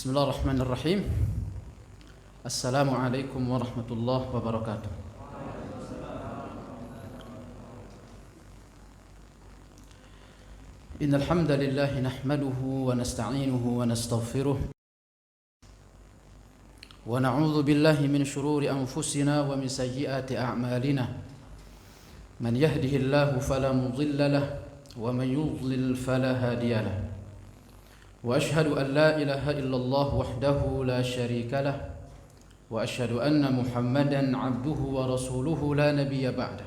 Bismillahirrahmanirrahim. Assalamualaikum warahmatullahi wabarakatuh. Innal hamdalillah nahmaduhu wa nasta'inuhu wa nastaghfiruh wa na'udzu billahi min shururi anfusina wa min sayyiati a'malina. Man yahdihillahu fala mudilla lahu wa man yudlil fala hadiya lahu. وأشهد أن لا إله إلا الله وحده لا شريك له وأشهد أن محمدا عبده ورسوله لا نبي بعده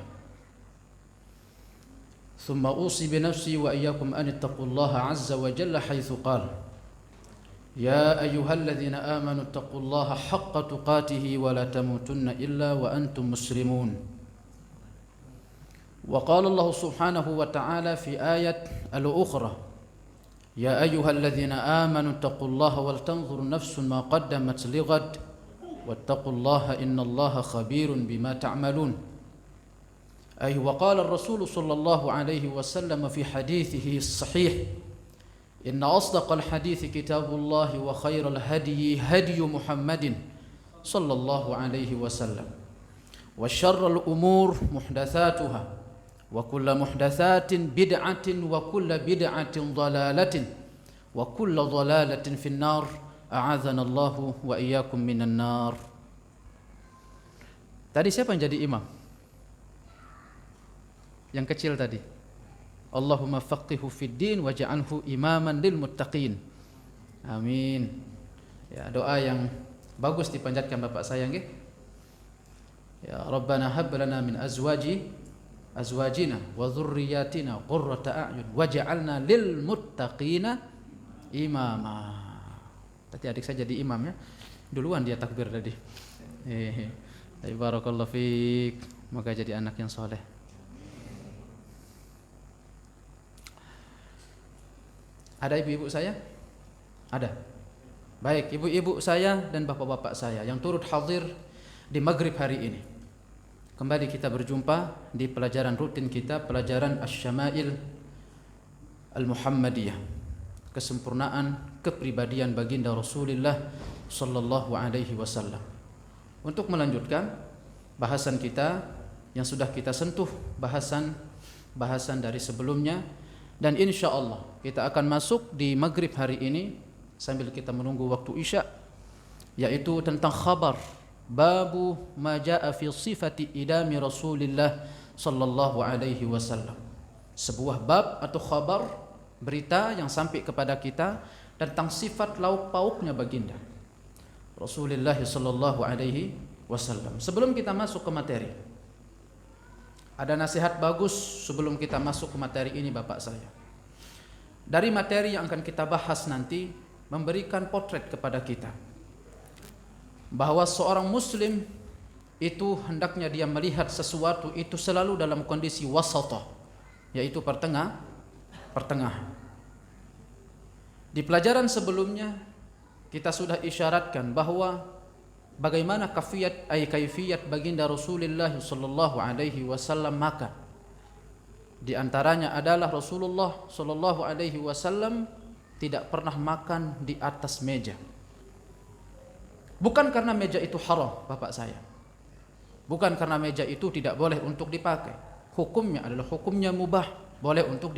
ثم أوصي بنفسي وإياكم أن اتقوا الله عز وجل حيث قال يا أيها الذين آمنوا اتقوا الله حق تقاته ولا تموتن إلا وأنتم مسلمون وقال الله سبحانه وتعالى في آية الأخرى يا أيها الذين آمنوا اتقوا الله ولتنظر نفس ما قدمت لغد واتقوا الله إن الله خبير بما تعملون أي وقال الرسول صلى الله عليه وسلم في حديثه الصحيح إن أصدق الحديث كتاب الله وخير الهدي هدي محمد صلى الله عليه وسلم وشر الأمور محدثاتها وكل محدثات بدعة وكل بدعة ضلالة وكل ضلالة في النار أعاذنا الله وإياكم من النار. Tadi siapa yang jadi imam? Yang kecil tadi. Allahumma faqihhu fid din waj'alhu imaman lil muttaqin. Amin. Ya, doa yang bagus dipanjatkan bapak saya nggih. Ya Rabbana hab lana min azwajina wa dzurriyyatina qurrata a'yun waj'alna lil muttaqina imama. Tadi adik saya jadi imam ya. Duluan dia takbir tadi. Barakallahu fiik. Moga jadi anak yang soleh. Ada ibu-ibu saya? Ada. Baik, ibu-ibu saya dan bapak-bapak saya yang turut hadir di maghrib hari ini. Kembali kita berjumpa di pelajaran rutin kita, pelajaran Asy-Syama'il Al-Muhammadiyah, kesempurnaan kepribadian baginda Rasulullah sallallahu alaihi wasallam. Untuk melanjutkan bahasan kita yang sudah kita sentuh, bahasan dari sebelumnya, dan insyaallah kita akan masuk di maghrib hari ini sambil kita menunggu waktu Isya, yaitu tentang khabar babu ma jaa fi sifati idami Rasulillah sallallahu alaihi wasallam. Sebuah bab atau khabar, berita yang sampai kepada kita tentang sifat lauk pauknya baginda Rasulullah sallallahu alaihi wasallam. Sebelum kita masuk ke materi, ada nasihat bagus sebelum kita masuk ke materi ini bapak saya. Dari materi yang akan kita bahas nanti memberikan potret kepada kita bahwa seorang muslim itu hendaknya dia melihat sesuatu itu selalu dalam kondisi wasatah, yaitu pertengahan. Di pelajaran sebelumnya kita sudah isyaratkan bahwa bagaimana kaifiyat baginda Rasulullah sallallahu alaihi wasallam makan. Di antaranya adalah Rasulullah sallallahu alaihi wasallam tidak pernah makan di atas meja. Bukan karena meja itu haram, bapak saya. Bukan karena meja itu tidak boleh untuk dipakai. Hukumnya adalah hukumnya mubah, boleh untuk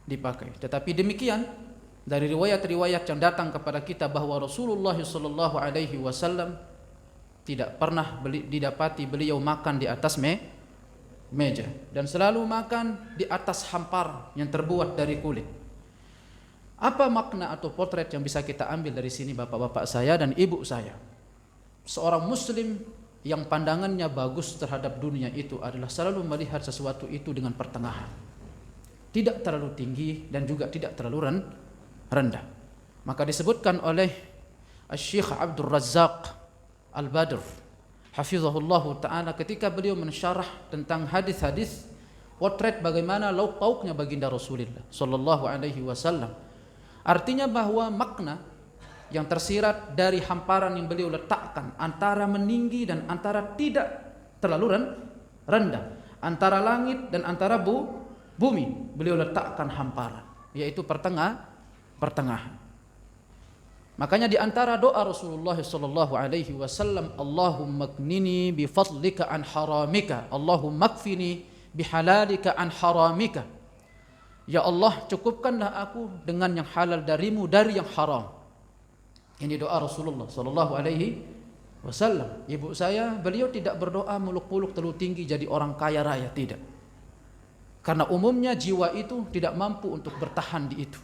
dipakai. Tetapi demikian, dari riwayat-riwayat yang datang kepada kita bahwa Rasulullah sallallahu alaihi wasallam tidak pernah didapati beliau makan di atas meja, dan selalu makan di atas hampar yang terbuat dari kulit. Apa makna atau potret yang bisa kita ambil dari sini bapak-bapak saya dan ibu saya? Seorang muslim yang pandangannya bagus terhadap dunia itu adalah selalu melihat sesuatu itu dengan pertengahan. Tidak terlalu tinggi dan juga tidak terlalu rendah. Maka disebutkan oleh Syekh Abdul Razzaq Al-Badr hafizahullahu ta'ala ketika beliau mensyarah tentang hadis-hadis potret bagaimana lauk pauknya baginda Rasulullah sallallahu alaihi wasallam. Artinya bahwa makna yang tersirat dari hamparan yang beliau letakkan antara meninggi dan antara tidak terlalu rendah, antara langit dan antara bumi, beliau letakkan hamparan, yaitu pertengahan. Makanya di antara doa Rasulullah sallallahu alaihi wasallam, Allahumma knini bi fadlika an haramika, Allahumma kfini bi halalika an haramika. Ya Allah, cukupkanlah aku dengan yang halal darimu dari yang haram. Ini doa Rasulullah sallallahu alaihi wasallam. Ibu saya, beliau tidak berdoa muluk-muluk terlalu tinggi jadi orang kaya raya, tidak. Karena umumnya jiwa itu tidak mampu untuk bertahan di itu.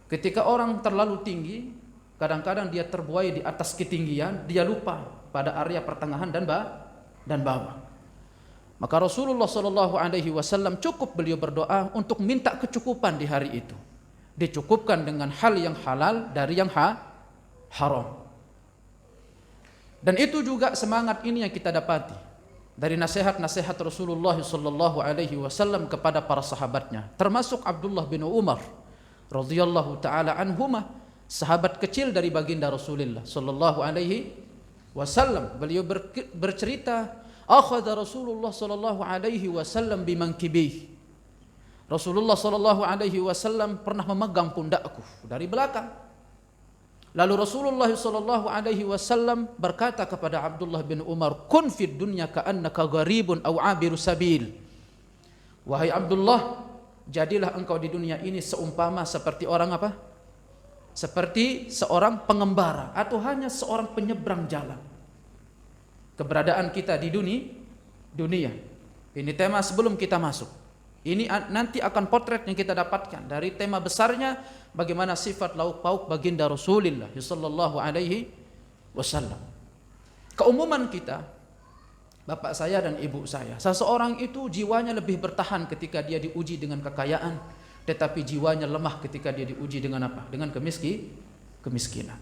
Ketika orang terlalu tinggi, kadang-kadang dia terbuai di atas ketinggian, dia lupa pada area pertengahan dan bawah. Maka Rasulullah sallallahu alaihi wasallam cukup beliau berdoa untuk minta kecukupan di hari itu. Dicukupkan dengan hal yang halal dari yang haram. Dan itu juga semangat ini yang kita dapati dari nasihat-nasihat Rasulullah sallallahu alaihi wasallam kepada para sahabatnya, termasuk Abdullah bin Umar radhiyallahu taala anhuma, sahabat kecil dari baginda Rasulullah sallallahu alaihi wasallam. Beliau bercerita, akhadha Rasulullah sallallahu alaihi wasallam bimankibi. Rasulullah sallallahu alaihi wasallam pernah memegang pundakku dari belakang. Lalu Rasulullah sallallahu alaihi wasallam berkata kepada Abdullah bin Umar, kun fid dunya ka'annaka gharibun aw 'abiru sabil. Wahai Abdullah, jadilah engkau di dunia ini seumpama seperti orang apa? Seperti seorang pengembara atau hanya seorang penyeberang jalan. Keberadaan kita di dunia. Ini tema sebelum kita masuk. Ini nanti akan potret yang kita dapatkan dari tema besarnya, bagaimana sifat lauk pauk baginda Rasulullah sallallahu alaihi wasallam. Keumuman kita, bapak saya dan ibu saya, seseorang itu jiwanya lebih bertahan ketika dia diuji dengan kekayaan, tetapi jiwanya lemah ketika dia diuji dengan apa? Dengan kemiskinan.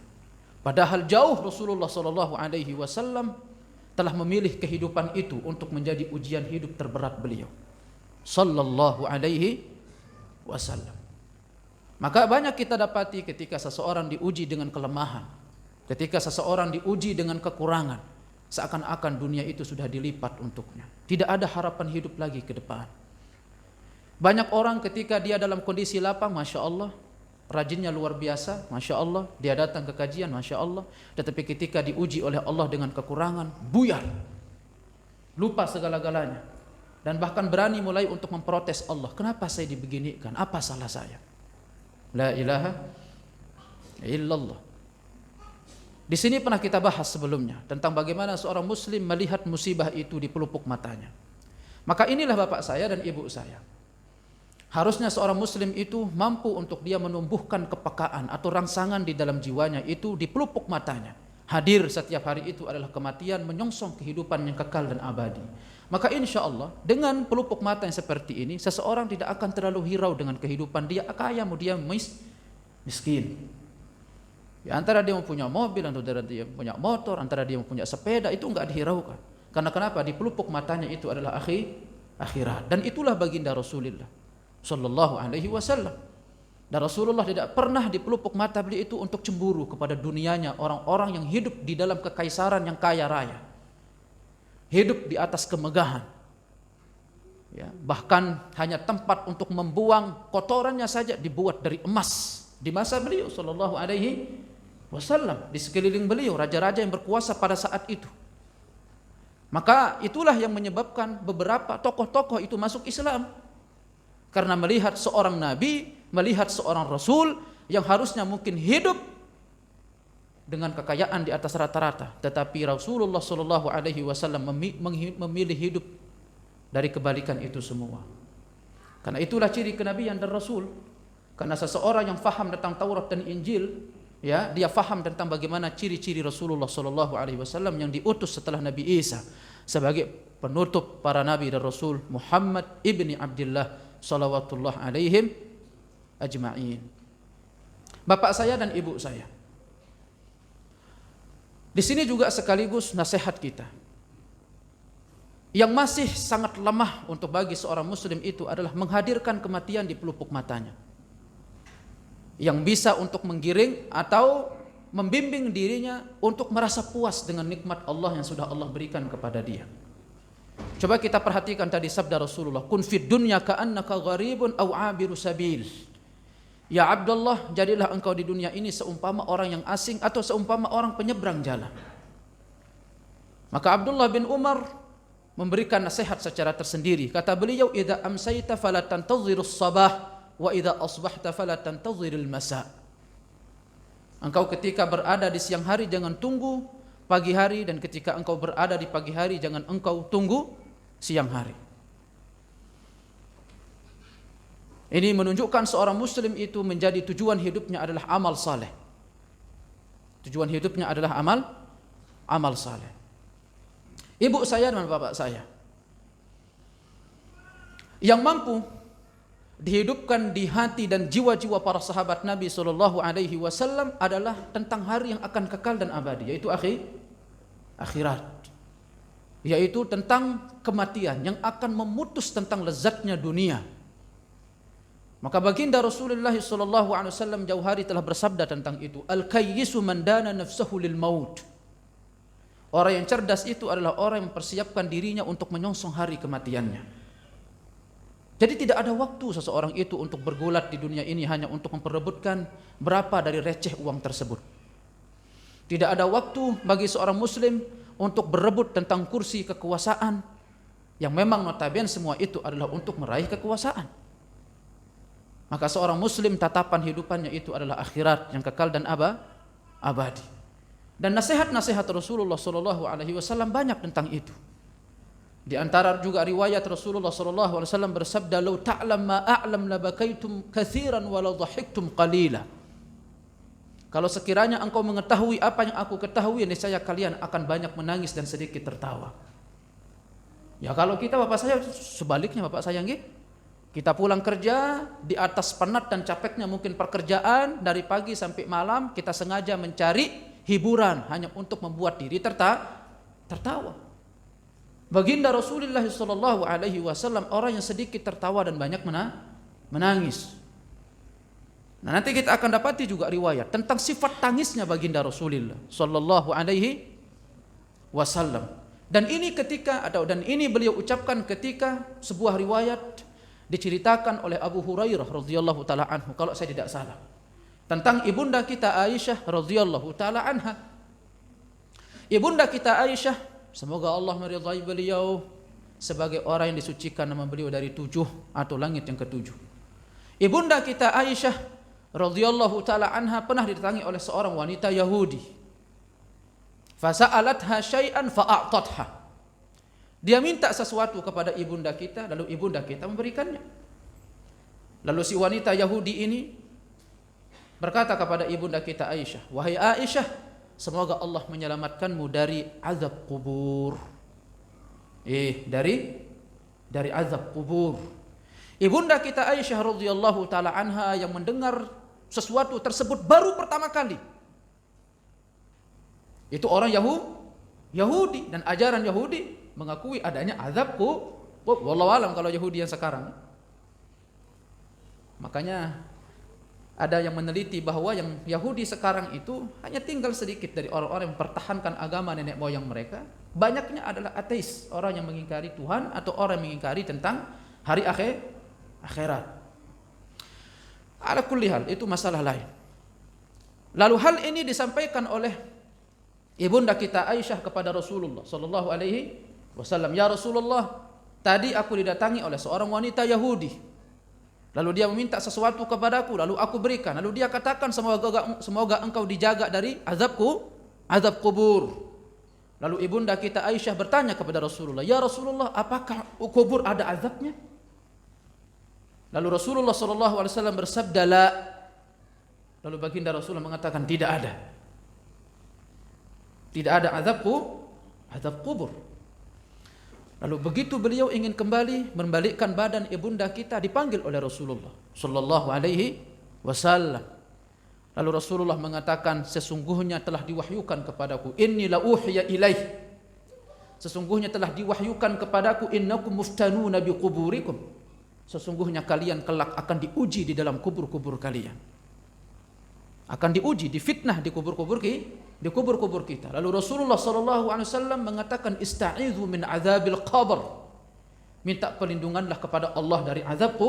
Padahal jauh Rasulullah sallallahu alaihi wasallam telah memilih kehidupan itu untuk menjadi ujian hidup terberat beliau sallallahu alaihi wasallam. Maka banyak kita dapati ketika seseorang diuji dengan kelemahan, ketika seseorang diuji dengan kekurangan, seakan-akan dunia itu sudah dilipat untuknya. Tidak ada harapan hidup lagi ke depan. Banyak orang ketika dia dalam kondisi lapang, Masya Allah, rajinnya luar biasa, Masya Allah, dia datang ke kajian, Masya Allah. Tetapi ketika diuji oleh Allah dengan kekurangan, buyar, lupa segala-galanya. Dan bahkan berani mulai untuk memprotes Allah. Kenapa saya dibeginikan? Apa salah saya? La ilaha illallah. Di sini pernah kita bahas sebelumnya tentang bagaimana seorang muslim melihat musibah itu di pelupuk matanya. Maka inilah bapak saya dan ibu saya. Harusnya seorang muslim itu mampu untuk dia menumbuhkan kepekaan atau rangsangan di dalam jiwanya itu di pelupuk matanya. Hadir setiap hari itu adalah kematian, menyongsong kehidupan yang kekal dan abadi. Maka insya Allah dengan pelupuk mata yang seperti ini, seseorang tidak akan terlalu hirau dengan kehidupan dia kaya mau dia miskin. Ya, antara dia mempunyai mobil, antara dia punya motor, antara dia mempunyai sepeda, itu enggak dihiraukan. Karena kenapa? Di pelupuk matanya itu adalah akhirat. Dan itulah baginda Rasulullah sallallahu alaihi wasallam. Dan Rasulullah tidak pernah di pelupuk mata beliau itu untuk cemburu kepada dunianya orang-orang yang hidup di dalam kekaisaran yang kaya raya. Hidup di atas kemegahan. Ya, bahkan hanya tempat untuk membuang kotorannya saja dibuat dari emas. Di masa beliau sallallahu alaihi wasallam, di sekeliling beliau raja-raja yang berkuasa pada saat itu. Maka itulah yang menyebabkan beberapa tokoh-tokoh itu masuk Islam. Karena melihat seorang nabi, melihat seorang rasul yang harusnya mungkin hidup dengan kekayaan di atas rata-rata, tetapi Rasulullah sallallahu alaihi wasallam memilih hidup dari kebalikan itu semua. Karena itulah ciri kenabian dan rasul. Karena seseorang yang faham tentang Taurat dan Injil, ya, dia faham tentang bagaimana ciri-ciri Rasulullah sallallahu alaihi wasallam yang diutus setelah Nabi Isa sebagai penutup para nabi dan rasul, Muhammad ibni Abdullah salawatullah alaihim ajma'in. Bapak saya dan ibu saya, di sini juga sekaligus nasihat kita. Yang masih sangat lemah untuk bagi seorang muslim itu adalah menghadirkan kematian di pelupuk matanya. Yang bisa untuk menggiring atau membimbing dirinya untuk merasa puas dengan nikmat Allah yang sudah Allah berikan kepada dia. Coba kita perhatikan tadi sabda Rasulullah, kun fid dunya ka'annaka gharibun aw 'abiru sabil. Ya Abdullah, jadilah engkau di dunia ini seumpama orang yang asing atau seumpama orang penyeberang jalan. Maka Abdullah bin Umar memberikan nasihat secara tersendiri. Kata beliau, idza amsayta fala tantazirus sabah wa idza asbahta fala tantaziril masa. Engkau ketika berada di siang hari jangan tunggu pagi hari, dan ketika engkau berada di pagi hari jangan engkau tunggu siang hari. Ini menunjukkan seorang muslim itu menjadi tujuan hidupnya adalah amal saleh. Tujuan hidupnya adalah amal saleh. Ibu saya dan bapak saya yang mampu dihidupkan di hati dan jiwa-jiwa para sahabat Nabi sallallahu alaihi wasallam adalah tentang hari yang akan kekal dan abadi, yaitu akhirat. Yaitu tentang kematian yang akan memutus tentang lezatnya dunia. Maka baginda Rasulullah sallallahu alaihi wasallam jauh hari telah bersabda tentang itu, al-kayyisu man dana nafsahu lil maut. Orang yang cerdas itu adalah orang yang mempersiapkan dirinya untuk menyongsong hari kematiannya. Jadi tidak ada waktu seseorang itu untuk bergulat di dunia ini hanya untuk memperebutkan berapa dari receh uang tersebut. Tidak ada waktu bagi seorang muslim untuk berebut tentang kursi kekuasaan, yang memang notabene semua itu adalah untuk meraih kekuasaan. Maka seorang muslim tatapan hidupannya itu adalah akhirat yang kekal dan abadi. Dan nasihat-nasihat Rasulullah sallallahu alaihi wasallam banyak tentang itu. Di antara juga riwayat Rasulullah sallallahu alaihi wasallam bersabda, "Lau ta'lam ma a'lam la bakaitum katsiran wa la dhahiktum qalila." Kalau sekiranya engkau mengetahui apa yang aku ketahui, niscaya kalian akan banyak menangis dan sedikit tertawa. Ya kalau kita, bapak saya sebaliknya, bapak saya nggih. Kita pulang kerja di atas penat dan capeknya mungkin pekerjaan dari pagi sampai malam, kita sengaja mencari hiburan hanya untuk membuat diri tertawa. Baginda Rasulullah sallallahu alaihi wasallam orang yang sedikit tertawa dan banyak menangis. Nah, nanti kita akan dapati juga riwayat tentang sifat tangisnya baginda Rasulullah sallallahu alaihi wasallam. Dan ini beliau ucapkan ketika sebuah riwayat diceritakan oleh Abu Hurairah radhiyallahu taala anhu, kalau saya tidak salah, tentang ibunda kita Aisyah radhiyallahu taala anha. Ibunda kita Aisyah, semoga Allah meridhai beliau, sebagai orang yang disucikan nama beliau dari 7 atau langit yang ke-7. Ibunda kita Aisyah radhiyallahu taala anha pernah didatangi oleh seorang wanita Yahudi. Fasa'alatha syai'an fa'a'tatha. Dia minta sesuatu kepada ibunda kita, lalu ibunda kita memberikannya. Lalu si wanita Yahudi ini berkata kepada ibunda kita Aisyah, "Wahai Aisyah, semoga Allah menyelamatkanmu dari azab kubur." Dari azab kubur. Ibunda kita Aisyah radhiyallahu taala anha yang mendengar sesuatu tersebut baru pertama kali. Itu orang Yahudi, dan ajaran Yahudi mengakui adanya azab kubur. Wallahu alam kalau Yahudi yang sekarang. Makanya ada yang meneliti bahwa yang Yahudi sekarang itu hanya tinggal sedikit dari orang-orang yang mempertahankan agama nenek moyang mereka. Banyaknya adalah ateis, orang yang mengingkari Tuhan atau orang yang mengingkari tentang hari akhirat. Ala kulli hal, itu masalah lain. Lalu hal ini disampaikan oleh ibunda kita Aisyah kepada Rasulullah sallallahu alaihi wasallam. "Ya Rasulullah, tadi aku didatangi oleh seorang wanita Yahudi. Lalu dia meminta sesuatu kepadaku, lalu aku berikan. Lalu dia katakan, semoga engkau dijaga dari azab kubur." Lalu ibunda kita Aisyah bertanya kepada Rasulullah, "Ya Rasulullah, apakah kubur ada azabnya?" Lalu Rasulullah sallallahu alaihi wasallam bersabda, "La." Lalu baginda Rasulullah mengatakan, tidak ada. Tidak ada azab kubur. Lalu begitu beliau ingin kembali membalikkan badan ibunda kita, dipanggil oleh Rasulullah sallallahu alaihi wasallam. Lalu Rasulullah mengatakan, sesungguhnya telah diwahyukan kepadaku, inni la uhiya ilaih. Sesungguhnya telah diwahyukan kepadaku, innakum muftanuna bi quburikum. Sesungguhnya kalian kelak akan diuji di dalam kubur-kubur kalian. Akan diuji, difitnah di kubur-kubur kita. Lalu Rasulullah sallallahu alaihi wasallam mengatakan, ista'idzu min azabil qabr. Minta perlindunganlah kepada Allah dari azab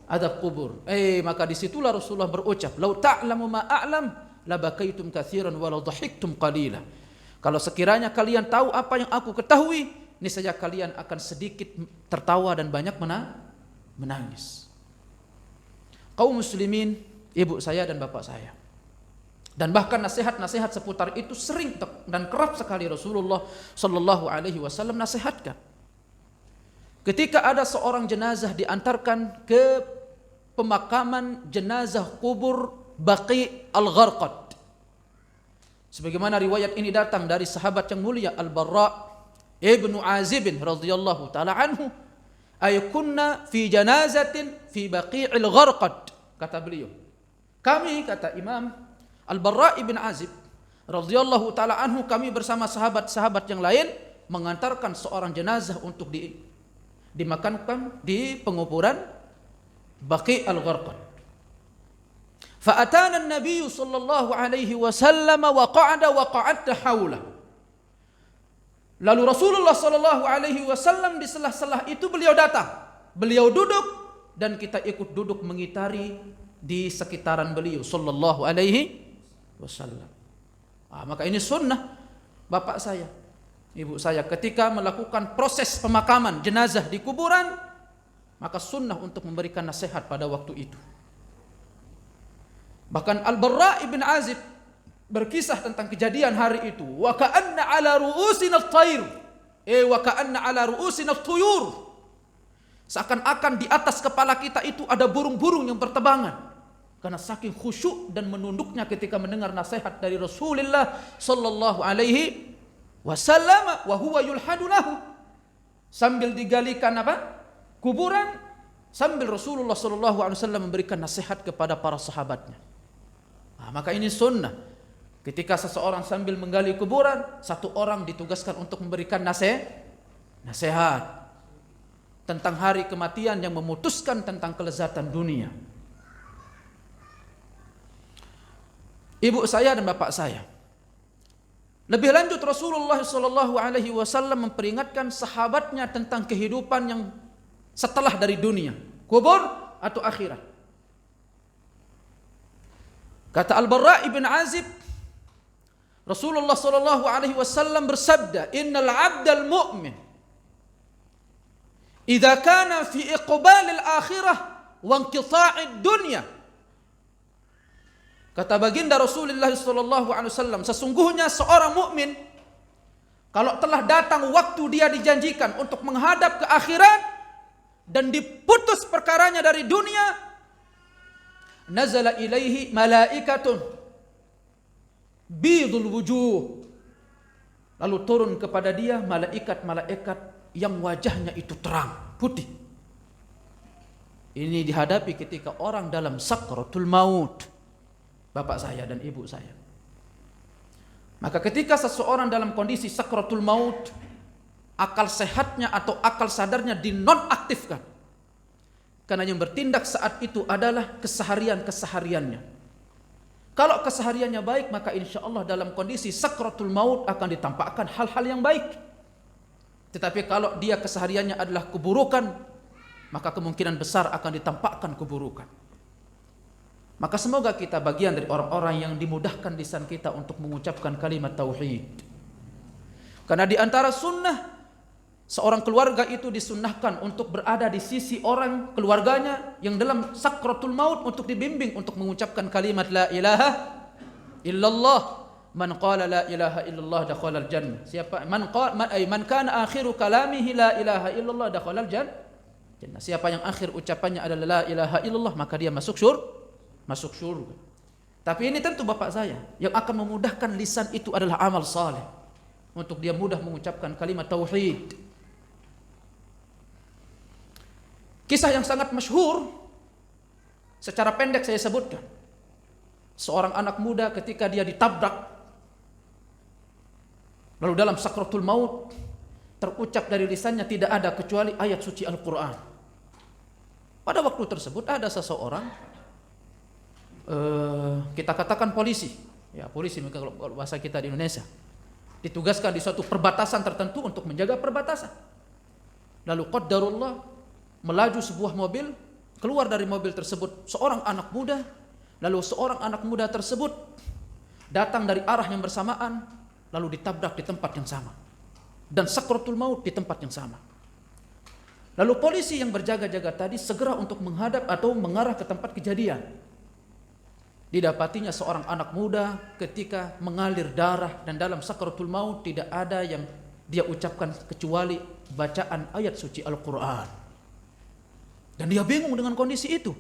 adab kubur. Maka disitulah Rasulullah berucap, "Lau ta'lamu ma a'lam labakaitum katsiran walau dhahiktum qalila." Kalau sekiranya kalian tahu apa yang aku ketahui, niscaya kalian akan sedikit tertawa dan banyak menangis. Kaum muslimin, ibu saya dan bapak saya, dan bahkan nasihat-nasihat seputar itu sering dan kerap sekali Rasulullah Shallallahu Alaihi Wasallam nasihatkan. Ketika ada seorang jenazah diantarkan ke pemakaman jenazah kubur Baqi Al-Gharqad, sebagaimana riwayat ini datang dari sahabat yang mulia Al-Barra ibnu Azib radhiyallahu taala anhu, ay kunna fi janazatin fi Baqi'il Gharqad, kata beliau, kami, kata Imam Al-Barra ibn Azib radhiyallahu taala anhu, kami bersama sahabat-sahabat yang lain mengantarkan seorang jenazah untuk dimakamkan di penguburan Baqi' Al-Gharqad. Fa'atana an-nabiy sallallahu alaihi wasallam wa qa'adna haulah. Lalu Rasulullah sallallahu alaihi wasallam di sela-sela itu beliau datang. Beliau duduk dan kita ikut duduk mengitari di sekitaran beliau sallallahu alaihi wasallam. Maka ini sunnah bapak saya, ibu saya ketika melakukan proses pemakaman jenazah di kuburan, maka sunnah untuk memberikan nasihat pada waktu itu. Bahkan Al-Barra ibn Azib berkisah tentang kejadian hari itu. Wa ka'anna ala ru'usina at-tayr. Wa ka'anna ala ru'usina at-tuyur. Seakan-akan di atas kepala kita itu ada burung-burung yang bertebangan. Karena saking khusyuk dan menunduknya ketika mendengar nasihat dari Rasulullah sallallahu alaihi wasallam, wa huwa yulhadu lahu. Sambil digalikan kuburan, sambil Rasulullah sallallahu alaihi wasallam memberikan nasihat kepada para sahabatnya. Maka ini sunnah. Ketika seseorang sambil menggali kuburan, satu orang ditugaskan untuk memberikan nasihat tentang hari kematian yang memutuskan tentang kelezatan dunia. Ibu saya dan bapak saya. Lebih lanjut Rasulullah sallallahu alaihi wasallam memperingatkan sahabatnya tentang kehidupan yang setelah dari dunia, kubur atau akhirat. Kata Al-Barra ibn Azib, Rasulullah sallallahu alaihi wasallam bersabda, "Innal 'abdal mu'min idza kana fi iqbalil akhirah wa inqita'id dunya." Kata baginda Rasulullah sallallahu alaihi wasallam, sesungguhnya seorang mukmin kalau telah datang waktu dia dijanjikan untuk menghadap ke akhirat dan diputus perkaranya dari dunia, nazala ilaihi malaikatun bidul wujuh, lalu turun kepada dia malaikat-malaikat yang wajahnya itu terang, putih. Ini dihadapi ketika orang dalam sakratul maut, bapak saya dan ibu saya. Maka ketika seseorang dalam kondisi sakratul maut, akal sehatnya atau akal sadarnya dinonaktifkan. Karena yang bertindak saat itu adalah kesehariannya. Kalau kesehariannya baik, maka insya Allah dalam kondisi sakratul maut akan ditampakkan hal-hal yang baik. Tetapi kalau dia kesehariannya adalah keburukan, maka kemungkinan besar akan ditampakkan keburukan. Maka semoga kita bagian dari orang-orang yang dimudahkan lisan kita untuk mengucapkan kalimat tauhid. Karena di antara sunnah, seorang keluarga itu disunnahkan untuk berada di sisi orang keluarganya yang dalam sakratul maut untuk dibimbing untuk mengucapkan kalimat la ilaha illallah. Man qala la ilaha illallah dakhala al-jannah. Siapa man kana akhiru kalamihi la ilaha illallah dakhala al-jannah. Siapa yang akhir ucapannya adalah la ilaha illallah, maka dia masuk surga. Tapi ini tentu bapak saya yang akan memudahkan lisan itu adalah amal saleh untuk dia mudah mengucapkan kalimat tauhid. Kisah yang sangat masyhur, secara pendek saya sebutkan. Seorang anak muda ketika dia ditabrak, lalu dalam sakratul maut, terucap dari lisannya tidak ada kecuali ayat suci Al-Quran. Pada waktu tersebut ada seseorang, kita katakan polisi, ya polisi kalau bahasa kita di Indonesia, ditugaskan di suatu perbatasan tertentu untuk menjaga perbatasan. Lalu qaddarullah, melaju sebuah mobil Keluar dari mobil tersebut seorang anak muda, lalu seorang anak muda tersebut datang dari arah yang bersamaan, lalu ditabrak di tempat yang sama, dan sakratul maut di tempat yang sama. Lalu polisi yang berjaga-jaga tadi segera untuk menghadap atau mengarah ke tempat kejadian. Didapatinya seorang anak muda ketika mengalir darah, dan dalam sakratul maut tidak ada yang dia ucapkan kecuali bacaan ayat suci Al-Quran. Dan dia bingung dengan kondisi itu.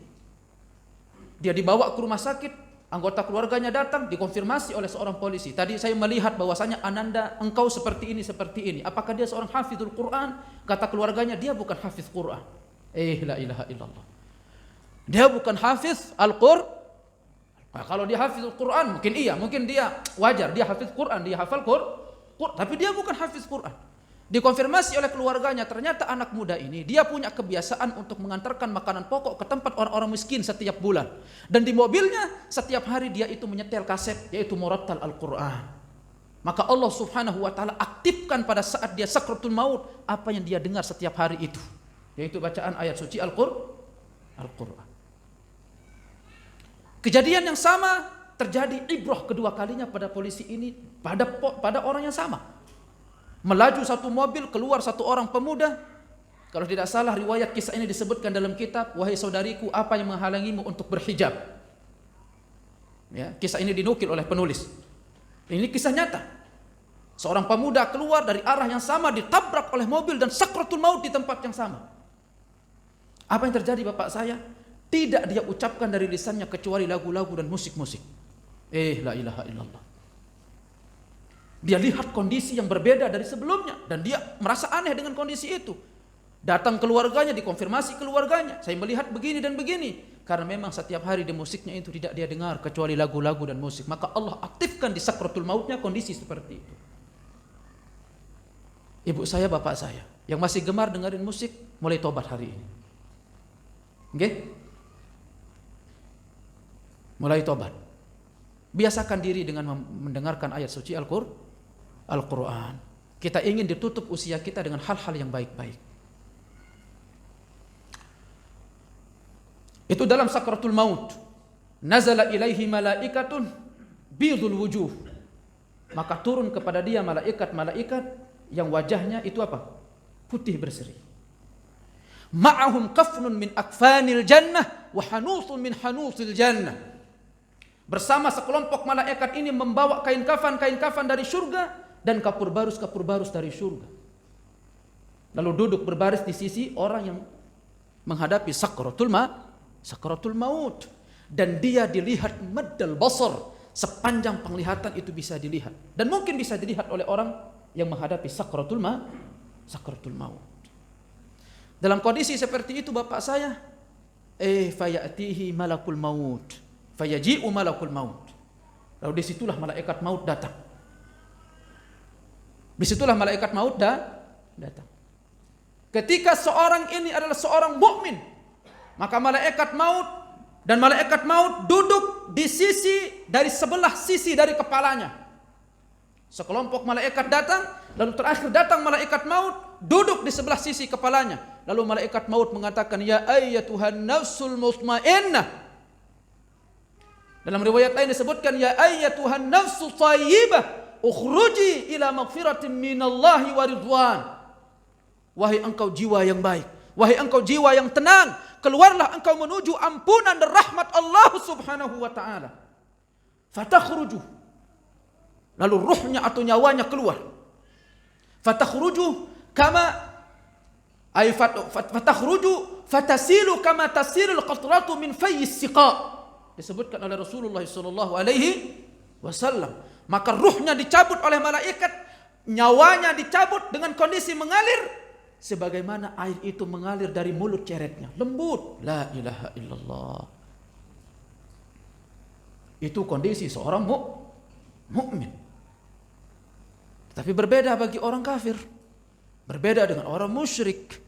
Dia dibawa ke rumah sakit. Anggota keluarganya datang, dikonfirmasi oleh seorang polisi. Tadi saya melihat bahwasanya Ananda, engkau seperti ini, seperti ini. Apakah dia seorang hafizul Quran? Kata keluarganya, dia bukan hafiz Quran. La ilaha illallah. Dia bukan hafiz Al-Quran. Nah, kalau dia hafiz Quran, mungkin iya, mungkin dia wajar, dia hafiz Quran, dia hafal Quran. Tapi dia bukan hafiz Quran. Dikonfirmasi oleh keluarganya, ternyata anak muda ini dia punya kebiasaan untuk mengantarkan makanan pokok ke tempat orang-orang miskin setiap bulan. Dan di mobilnya setiap hari dia itu menyetel kaset, yaitu murattal Al-Quran. Maka Allah Subhanahu wa taala aktifkan pada saat dia sakratul maut apa yang dia dengar setiap hari itu, yaitu bacaan ayat suci Al-Quran. Kejadian yang sama terjadi ibrah kedua kalinya pada polisi ini, pada orang yang sama. Melaju satu mobil, keluar satu orang pemuda. Kalau tidak salah riwayat kisah ini disebutkan dalam kitab, wahai saudariku, apa yang menghalangimu untuk berhijab? Ya, kisah ini dinukil oleh penulis. Ini kisah nyata. Seorang pemuda keluar dari arah yang sama, ditabrak oleh mobil dan sakratul maut di tempat yang sama. Apa yang terjadi bapak saya? Tidak dia ucapkan dari lisannya kecuali lagu-lagu dan musik-musik. La ilaha illallah. Dia lihat kondisi yang berbeda dari sebelumnya dan dia merasa aneh dengan kondisi itu. Datang keluarganya, dikonfirmasi keluarganya, saya melihat begini dan begini. Karena memang setiap hari di musiknya itu tidak dia dengar kecuali lagu-lagu dan musik. Maka Allah aktifkan di sakratul mautnya kondisi seperti itu. Ibu saya, bapak saya yang masih gemar dengerin musik mulai tobat hari ini. Oke? Mulai tobat. Biasakan diri dengan mendengarkan ayat suci Al-Quran. Kita ingin ditutup usia kita dengan hal-hal yang baik-baik. Itu dalam sakratul maut. Nazala ilaihi malaikatun bidul wujuh. Maka turun kepada dia malaikat-malaikat yang wajahnya itu apa? Putih berseri. Ma'ahum kafnun min akfanil jannah wa hanusun min hanusil jannah. Bersama sekelompok malaikat ini membawa kain kafan dari surga dan kapur barus dari surga. Lalu duduk berbaris di sisi orang yang menghadapi sakratul maut. Dan dia dilihat maddal basar, sepanjang penglihatan itu bisa dilihat. Dan mungkin bisa dilihat oleh orang yang menghadapi sakratul maut. Dalam kondisi seperti itu bapak saya, fayatihi malakul maut, fayaji'u malakul maut. Lalu disitulah malaikat maut datang. Disitulah malaikat maut datang. Ketika seorang ini adalah seorang mukmin, maka malaikat maut duduk di dari sebelah sisi dari kepalanya. Sekelompok malaikat datang, lalu terakhir datang malaikat maut duduk di sebelah sisi kepalanya. Lalu malaikat maut mengatakan, ya ayyatuhan nafsul mutmainnah. Dalam riwayat lain disebutkan, ya ayyatuhan nafsul thayyibah, ukhruji ila maghfiratin minallahi wa ridwan. Wahai engkau jiwa yang baik, wahai engkau jiwa yang tenang, keluarlah engkau menuju ampunan dan rahmat Allah Subhanahu wa taala. Fatakhruju. Lalu ruhnya atau nyawanya keluar. Fatakhruju kama fatakhruju fatasilu kama tasilul qatratu min fayyis siqa. Disebutkan oleh Rasulullah sallallahu alaihi wasallam. Maka ruhnya dicabut oleh malaikat, nyawanya dicabut dengan kondisi mengalir sebagaimana air itu mengalir dari mulut ceretnya, lembut. La ilaha illallah. Itu kondisi seorang mukmin. Tapi berbeda bagi orang kafir, berbeda dengan orang musyrik,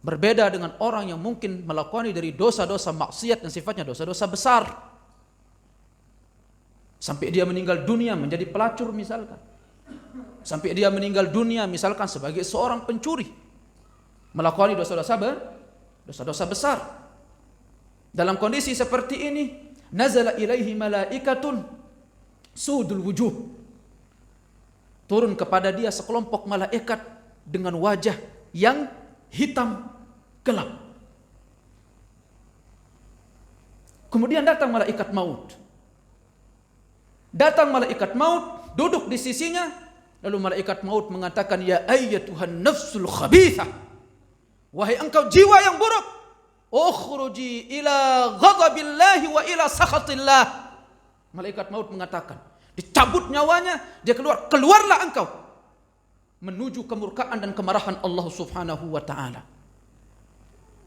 berbeda dengan orang yang mungkin melakukan dari dosa-dosa maksiat dan sifatnya dosa-dosa besar. Sampai dia meninggal dunia menjadi pelacur misalkan. Sampai dia meninggal dunia misalkan sebagai seorang pencuri. Melakukan dosa-dosa besar. Dalam kondisi seperti ini, nazala ilaihi malaikatun sudul wujuh. Turun kepada dia sekelompok malaikat dengan wajah yang hitam gelap. Kemudian datang malaikat maut. Datang malaikat maut, duduk di sisinya, lalu malaikat maut mengatakan, ya ayyatuhan nafsul khabithah, wahai engkau jiwa yang buruk, ukhruji ila ghadabillahi wa ila sakhatillah. Malaikat maut mengatakan, dicabut nyawanya, dia keluarlah engkau menuju kemurkaan dan kemarahan Allah Subhanahu wa taala.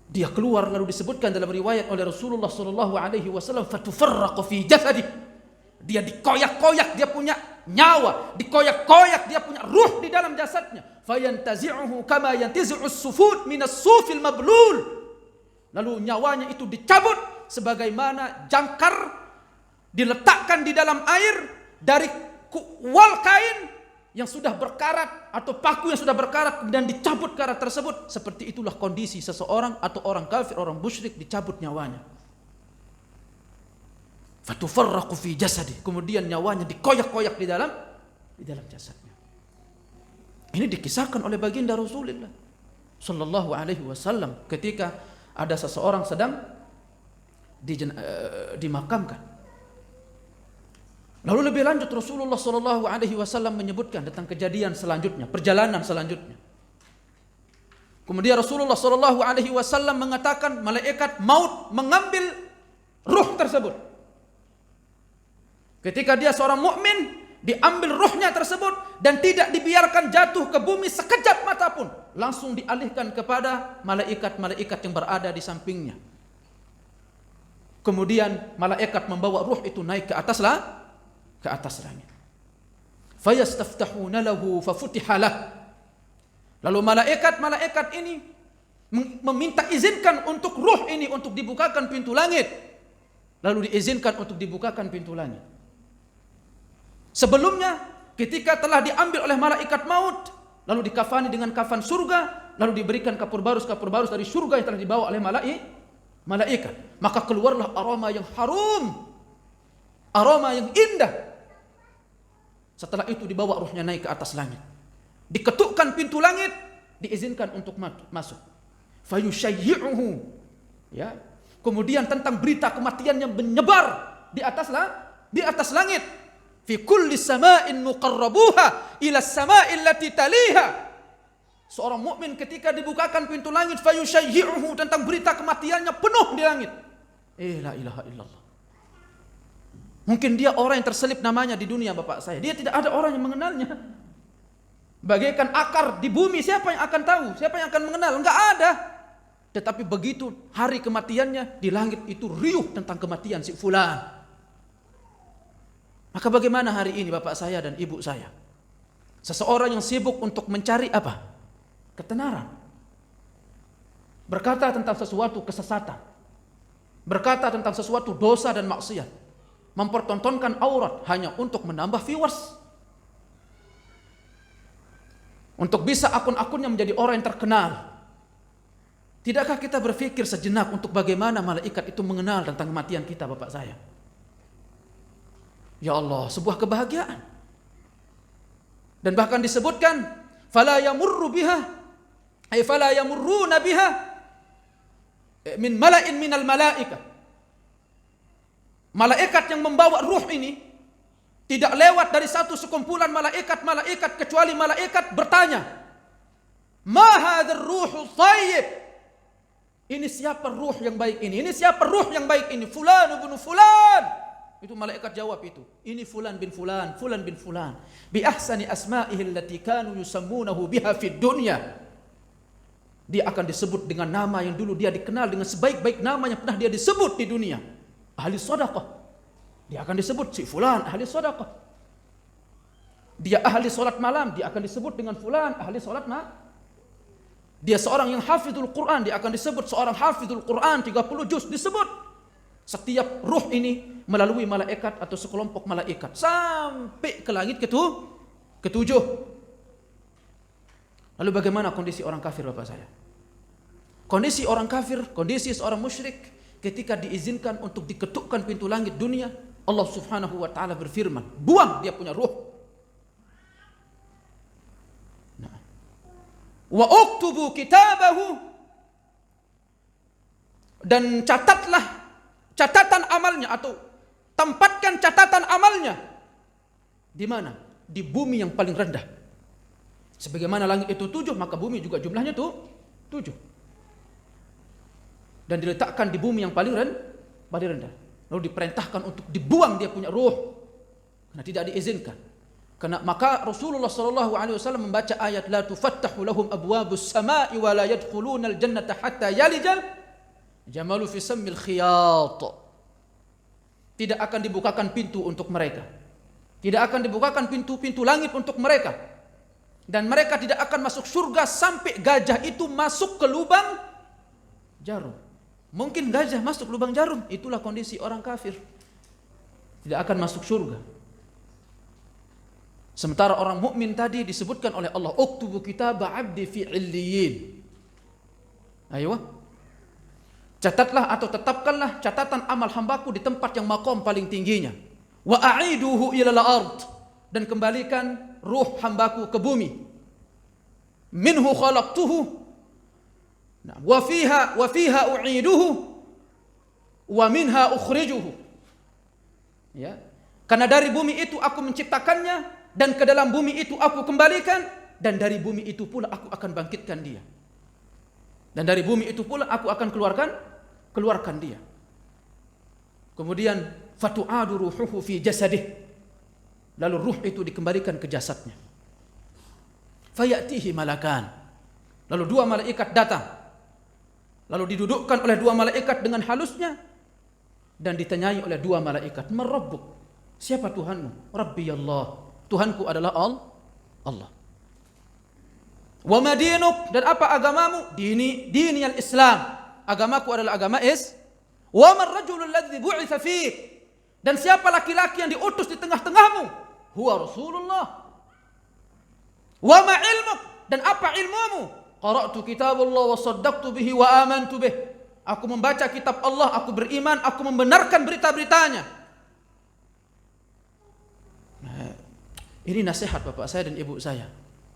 Dia keluar, lalu disebutkan dalam riwayat oleh Rasulullah sallallahu alaihi wasallam, fatufarraqu fi jasadi. Dia dikoyak-koyak, dia punya nyawa, dikoyak-koyak, dia punya ruh di dalam jasadnya. Fayantazi'uhu kama yantazi'us sufud minas sufil mablul. Lalu nyawanya itu dicabut sebagaimana jangkar diletakkan di dalam air dari wal kain yang sudah berkarat atau paku yang sudah berkarat dan dicabut karat tersebut. Seperti itulah kondisi seseorang atau orang kafir, orang musyrik dicabut nyawanya. Fatufarraqu fi jasadi, kemudian nyawanya dikoyak-koyak di dalam jasadnya. Ini dikisahkan oleh baginda Rasulullah sallallahu alaihi wasallam ketika ada seseorang sedang dimakamkan. Lalu lebih lanjut Rasulullah sallallahu alaihi wasallam menyebutkan tentang kejadian selanjutnya, perjalanan selanjutnya. Kemudian Rasulullah sallallahu alaihi wasallam mengatakan malaikat maut mengambil ruh tersebut. Ketika dia seorang mukmin, diambil ruhnya tersebut dan tidak dibiarkan jatuh ke bumi sekejap mata pun, langsung dialihkan kepada malaikat-malaikat yang berada di sampingnya. Kemudian malaikat membawa ruh itu naik ke atas langit. Fayastaftahuna lahu fafutiha lah. Lalu malaikat ini meminta izinkan untuk ruh ini untuk dibukakan pintu langit. Lalu diizinkan untuk dibukakan pintu langit. Sebelumnya ketika telah diambil oleh malaikat maut, lalu dikafani dengan kafan surga, lalu diberikan kapur barus dari surga yang telah dibawa oleh malaikat. Maka keluarlah aroma yang harum, aroma yang indah. Setelah itu dibawa ruhnya naik ke atas langit. Diketukkan pintu langit, diizinkan untuk masuk. Fayushayyi'uhu. Ya. Kemudian tentang berita kematian yang menyebar di atas langit. Fi kulli sama'in muqarrabuha ila sama'il lati taliha. Seorang mukmin ketika dibukakan pintu langit, fayushayyi'uhu, tentang berita kematiannya penuh di langit. La ilaha illallah. Mungkin dia orang yang terselip namanya di dunia bapak saya. Dia tidak ada orang yang mengenalnya. Bagaikan akar di bumi, siapa yang akan tahu? Siapa yang akan mengenal? Enggak ada. Tetapi begitu hari kematiannya, di langit itu riuh tentang kematian si fulan. Maka bagaimana hari ini bapak saya dan ibu saya? Seseorang yang sibuk untuk mencari apa? Ketenaran. Berkata tentang sesuatu kesesatan. Berkata tentang sesuatu dosa dan maksiat. Mempertontonkan aurat hanya untuk menambah viewers. Untuk bisa akun-akunnya menjadi orang yang terkenal. Tidakkah kita berpikir sejenak untuk bagaimana malaikat itu mengenal tentang kematian kita bapak saya? Ya Allah, sebuah kebahagiaan. Dan bahkan disebutkan, fala yamurru biha, ay fala yamurruna biha min mala'in minal malaika. Malaikat yang membawa ruh ini tidak lewat dari satu sekumpulan malaikat kecuali malaikat bertanya, "Ma hadzal ruhul thayyib?" Ini siapa ruh yang baik ini? Ini siapa ruh yang baik ini? Fulan bin fulan. Itu malaikat jawab itu. Ini fulan bin fulan, fulan bin fulan. Bi ahsani asma'ihi allati kanu yusammunahu biha fid dunya. Dia akan disebut dengan nama yang dulu dia dikenal dengan sebaik-baik nama yang pernah dia disebut di dunia. Ahli sedekah. Dia akan disebut si fulan ahli sedekah. Dia ahli salat malam, dia akan disebut dengan fulan ahli salat malam. Dia seorang yang hafizul Quran, dia akan disebut seorang hafizul Quran 30 juz disebut. Setiap ruh ini melalui malaikat atau sekelompok malaikat sampai ke langit ketujuh. Lalu bagaimana kondisi orang kafir bapak saya? Kondisi orang kafir, kondisi seorang musyrik ketika diizinkan untuk diketukkan pintu langit dunia, Allah Subhanahu wa taala berfirman, buang dia punya ruh. Nah. Wa uktubu kitabahu, dan catatlah catatan amalnya, atau tempatkan catatan amalnya di mana? Di bumi yang paling rendah. Sebagaimana langit itu 7, maka bumi juga jumlahnya tuh 7. Dan diletakkan di bumi yang paling rendah. Lalu diperintahkan untuk dibuang dia punya ruh, karena tidak diizinkan. Karena maka Rasulullah SAW membaca ayat la tufattahu lahum abwabus samai wa la yadkhulunal jannata hatta yalijal jamalu fi sammil khiyat. Tidak akan dibukakan pintu untuk mereka. Tidak akan dibukakan pintu-pintu langit untuk mereka. Dan mereka tidak akan masuk surga sampai gajah itu masuk ke lubang jarum. Mungkin gajah masuk lubang jarum, itulah kondisi orang kafir. Tidak akan masuk surga. Sementara orang mukmin tadi disebutkan oleh Allah, uktubu kitaba abdi fi illiyin. Ayo, catatlah atau tetapkanlah catatan amal hambaku di tempat yang maqam paling tingginya. Wa a'iduhu ilal ard, dan kembalikan ruh hambaku ke bumi. Minhu khalaqtuhu wa fiha u'iduhu wa minha ukhrijuhu. Ya. Karena dari bumi itu aku menciptakannya, dan ke dalam bumi itu aku kembalikan, dan dari bumi itu pula aku akan bangkitkan dia. Dan dari bumi itu pula aku akan keluarkan dia. Kemudian fatu'adu ruhuhu fi jasadih, lalu ruh itu dikembalikan ke jasadnya. Fayatihi malakan, lalu 2 malaikat datang, lalu didudukkan oleh 2 malaikat dengan halusnya, dan ditanyai oleh 2 malaikat, man rabbuk, siapa Tuhanmu? Rabbi Allah, Tuhanku adalah Allah. Wa madinuk, dan apa agamamu? Dini al-Islam, agamaku adalah agama Wa man rajulul ladzi bu'itsa fiik, dan siapa laki-laki yang diutus di tengah-tengahmu? Huwa Rasulullah. Wa ma ilmuk, dan apa ilmumu? Qara'tu kitabullah wa saddaqtu bihi wa amantu bih. Aku membaca kitab Allah, aku beriman, aku membenarkan berita-beritanya. Nah, ini nasihat bapak saya dan ibu saya.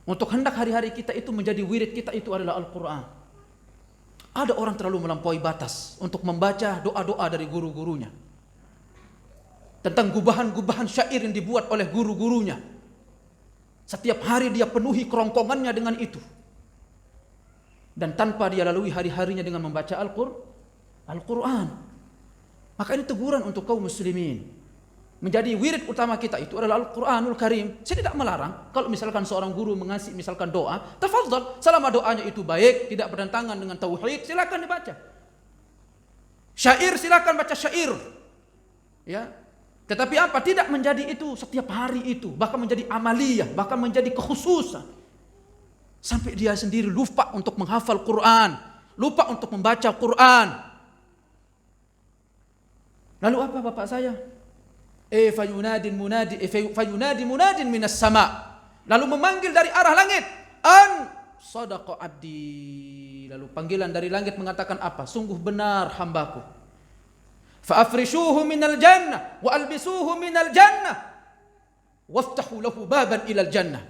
Untuk hendak hari-hari kita itu menjadi wirid kita itu adalah Al-Quran. Ada orang terlalu melampaui batas untuk membaca doa-doa dari guru-gurunya. Tentang gubahan-gubahan syair yang dibuat oleh guru-gurunya. Setiap hari dia penuhi kerongkongannya dengan itu. Dan tanpa dia lalui hari-harinya dengan membaca Al-Quran. Maka ini teguran untuk kaum muslimin. Menjadi wirid utama kita itu adalah Al-Quranul Karim. Saya tidak melarang kalau misalkan seorang guru mengasih misalkan doa, tafadhal, selama doanya itu baik, tidak bertentangan dengan tauhid, silakan dibaca. Syair silakan baca syair. Ya. Tetapi apa? Tidak menjadi itu setiap hari itu, bahkan menjadi amaliyah, bahkan menjadi kekhususan. Sampai dia sendiri lupa untuk menghafal Quran, lupa untuk membaca Quran. Lalu apa bapak saya? Fayunadi munadin minas sama. Lalu memanggil dari arah langit, an sadaqa abdi. Lalu panggilan dari langit mengatakan apa? Sungguh benar hambaku. Fa'afrishuhu minal jannah wa albisuhu minal jannah waftahu lahu baban ilal jannah.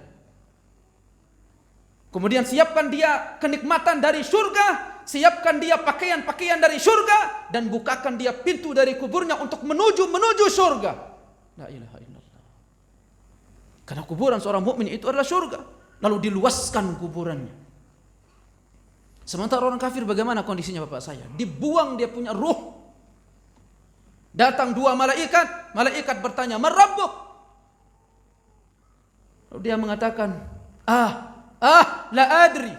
Kemudian siapkan dia kenikmatan dari surga, siapkan dia pakaian-pakaian dari surga, dan bukakan dia pintu dari kuburnya untuk menuju surga. La ilaha illallah. Karena kuburan seorang mukmin itu adalah surga. Lalu diluaskan kuburannya. Sementara orang kafir bagaimana kondisinya bapak saya? Dibuang dia punya ruh. Datang 2 malaikat, malaikat bertanya, "Man rabbuk?" Lalu dia mengatakan, la adri.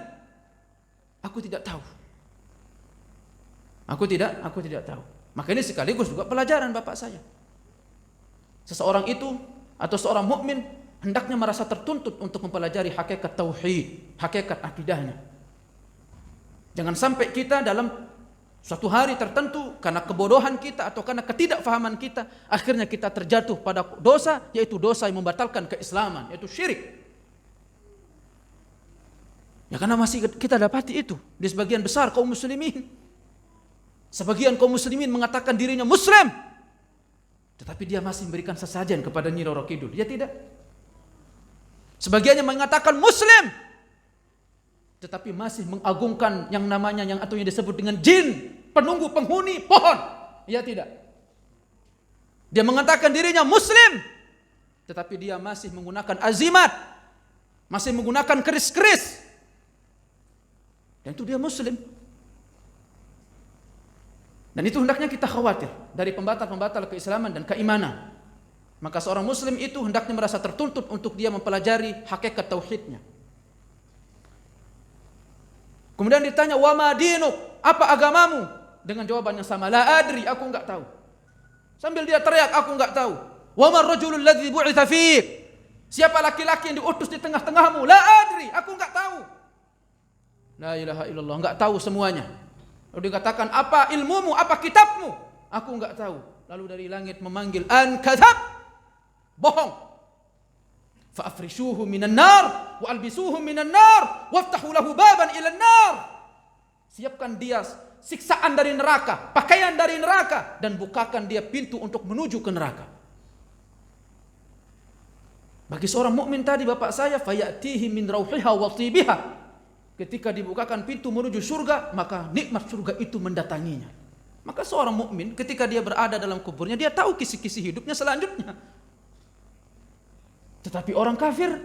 Aku tidak tahu. Aku tidak tahu. Maka ini sekaligus juga pelajaran bapak saya. Seseorang itu atau seorang mukmin hendaknya merasa tertuntut untuk mempelajari hakikat tauhid, hakikat akidahnya. Jangan sampai kita dalam suatu hari tertentu karena kebodohan kita atau karena ketidakfahaman kita, akhirnya kita terjatuh pada dosa, yaitu dosa yang membatalkan keislaman, yaitu syirik. Ya karena masih kita dapati itu di sebagian besar kaum muslimin. Sebagian kaum muslimin mengatakan dirinya muslim, tetapi dia masih memberikan sesajen kepada Nyi Roro Kidul. Ya tidak. Sebagiannya mengatakan muslim, tetapi masih mengagungkan yang namanya atau yang disebut dengan jin, penunggu penghuni pohon. Ya tidak. Dia mengatakan dirinya muslim, tetapi dia masih menggunakan azimat, masih menggunakan keris-keris. Dan itu dia muslim. Dan itu hendaknya kita khawatir dari pembatal-pembatal keislaman dan keimanan. Maka seorang muslim itu hendaknya merasa tertuntut untuk dia mempelajari hakikat tauhidnya. Kemudian ditanya, wa ma dinuk, apa agamamu? Dengan jawaban yang sama, la adri, aku enggak tahu. Sambil dia teriak, aku enggak tahu. Wa ma rajulul ladzi bu'itsa fiik, siapa laki-laki yang diutus di tengah-tengahmu? La adri, aku enggak tahu. La ilaha illallah, enggak tahu semuanya. Lalu dikatakan, apa ilmumu, apa kitabmu? Aku enggak tahu. Lalu dari langit memanggil, an kadzab, bohong. Fa afrishuhu minan nar wa albisuhu minan nar waftahu lahu baban ila nar. Siapkan dia siksaan dari neraka, pakaian dari neraka, dan bukakan dia pintu untuk menuju ke neraka. Bagi seorang mukmin tadi bapak saya, fayatihi min rauhiha wa tibiha. Ketika dibukakan pintu menuju surga, maka nikmat surga itu mendatanginya. Maka seorang mukmin ketika dia berada dalam kuburnya, dia tahu kisi-kisi hidupnya selanjutnya. Tetapi orang kafir,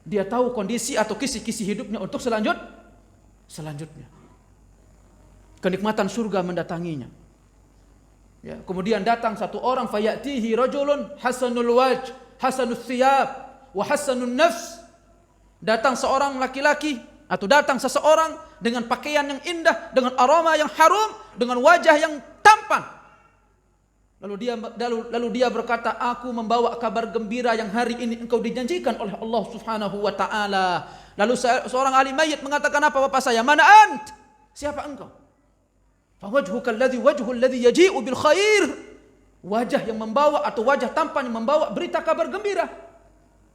dia tahu kondisi atau kisi-kisi hidupnya untuk selanjutnya. Kenikmatan surga mendatanginya. Ya, kemudian datang satu orang, fayatihi rajulun hasanul wajh, hasanul thiyab, wa hasanun nafs. Datang seorang laki-laki atau datang seseorang dengan pakaian yang indah, dengan aroma yang harum, dengan wajah yang tampan. Lalu dia berkata, aku membawa kabar gembira yang hari ini engkau dijanjikan oleh Allah Subhanahu wa taala. Lalu seorang ahli mayit mengatakan, apa bapak saya? Mana ant? Siapa engkau? Fawajhuka wajhul ladzi yaji'u bil khair. Wajah yang membawa atau wajah tampan yang membawa berita kabar gembira,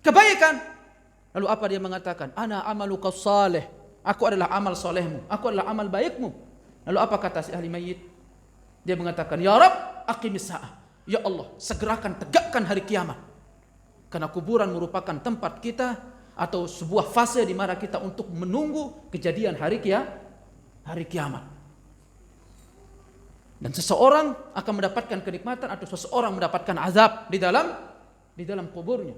kebaikan. Lalu apa dia mengatakan? Ana amaluka salih. Aku adalah amal solehmu. Aku adalah amal baikmu. Lalu apa kata si ahli mayit? Dia mengatakan, ya Rabb, aqimis sa'ah. Ya Allah, segerakan tegakkan hari kiamat. Karena kuburan merupakan tempat kita atau sebuah fase di mana kita untuk menunggu kejadian hari kiamat. Dan seseorang akan mendapatkan kenikmatan atau seseorang mendapatkan azab di dalam kuburnya.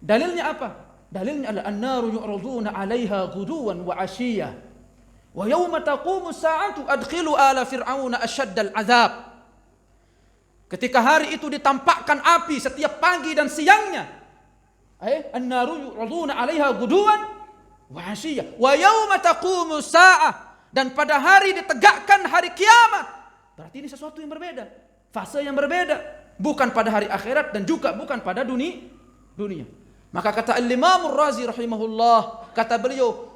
Dalilnya apa? Dalilnya adalah an-naru yu'raduna 'alaiha ghuduwan wa 'ashiyya wa yawma taqumu as-sa'atu adkhilu ala fir'auna asyaddal 'adzab. Ketika hari itu ditampakkan api setiap pagi dan siangnya. An-naru yu'raduna 'alaiha ghuduwan wa 'ashiyya wa yawma taqumu as-sa'ah, dan pada hari ditegakkan hari kiamat. Berarti ini sesuatu yang berbeda, fase yang berbeda, bukan pada hari akhirat dan juga bukan pada dunia. Maka kata Al-Imam Ar-Razi rahimahullah, kata beliau,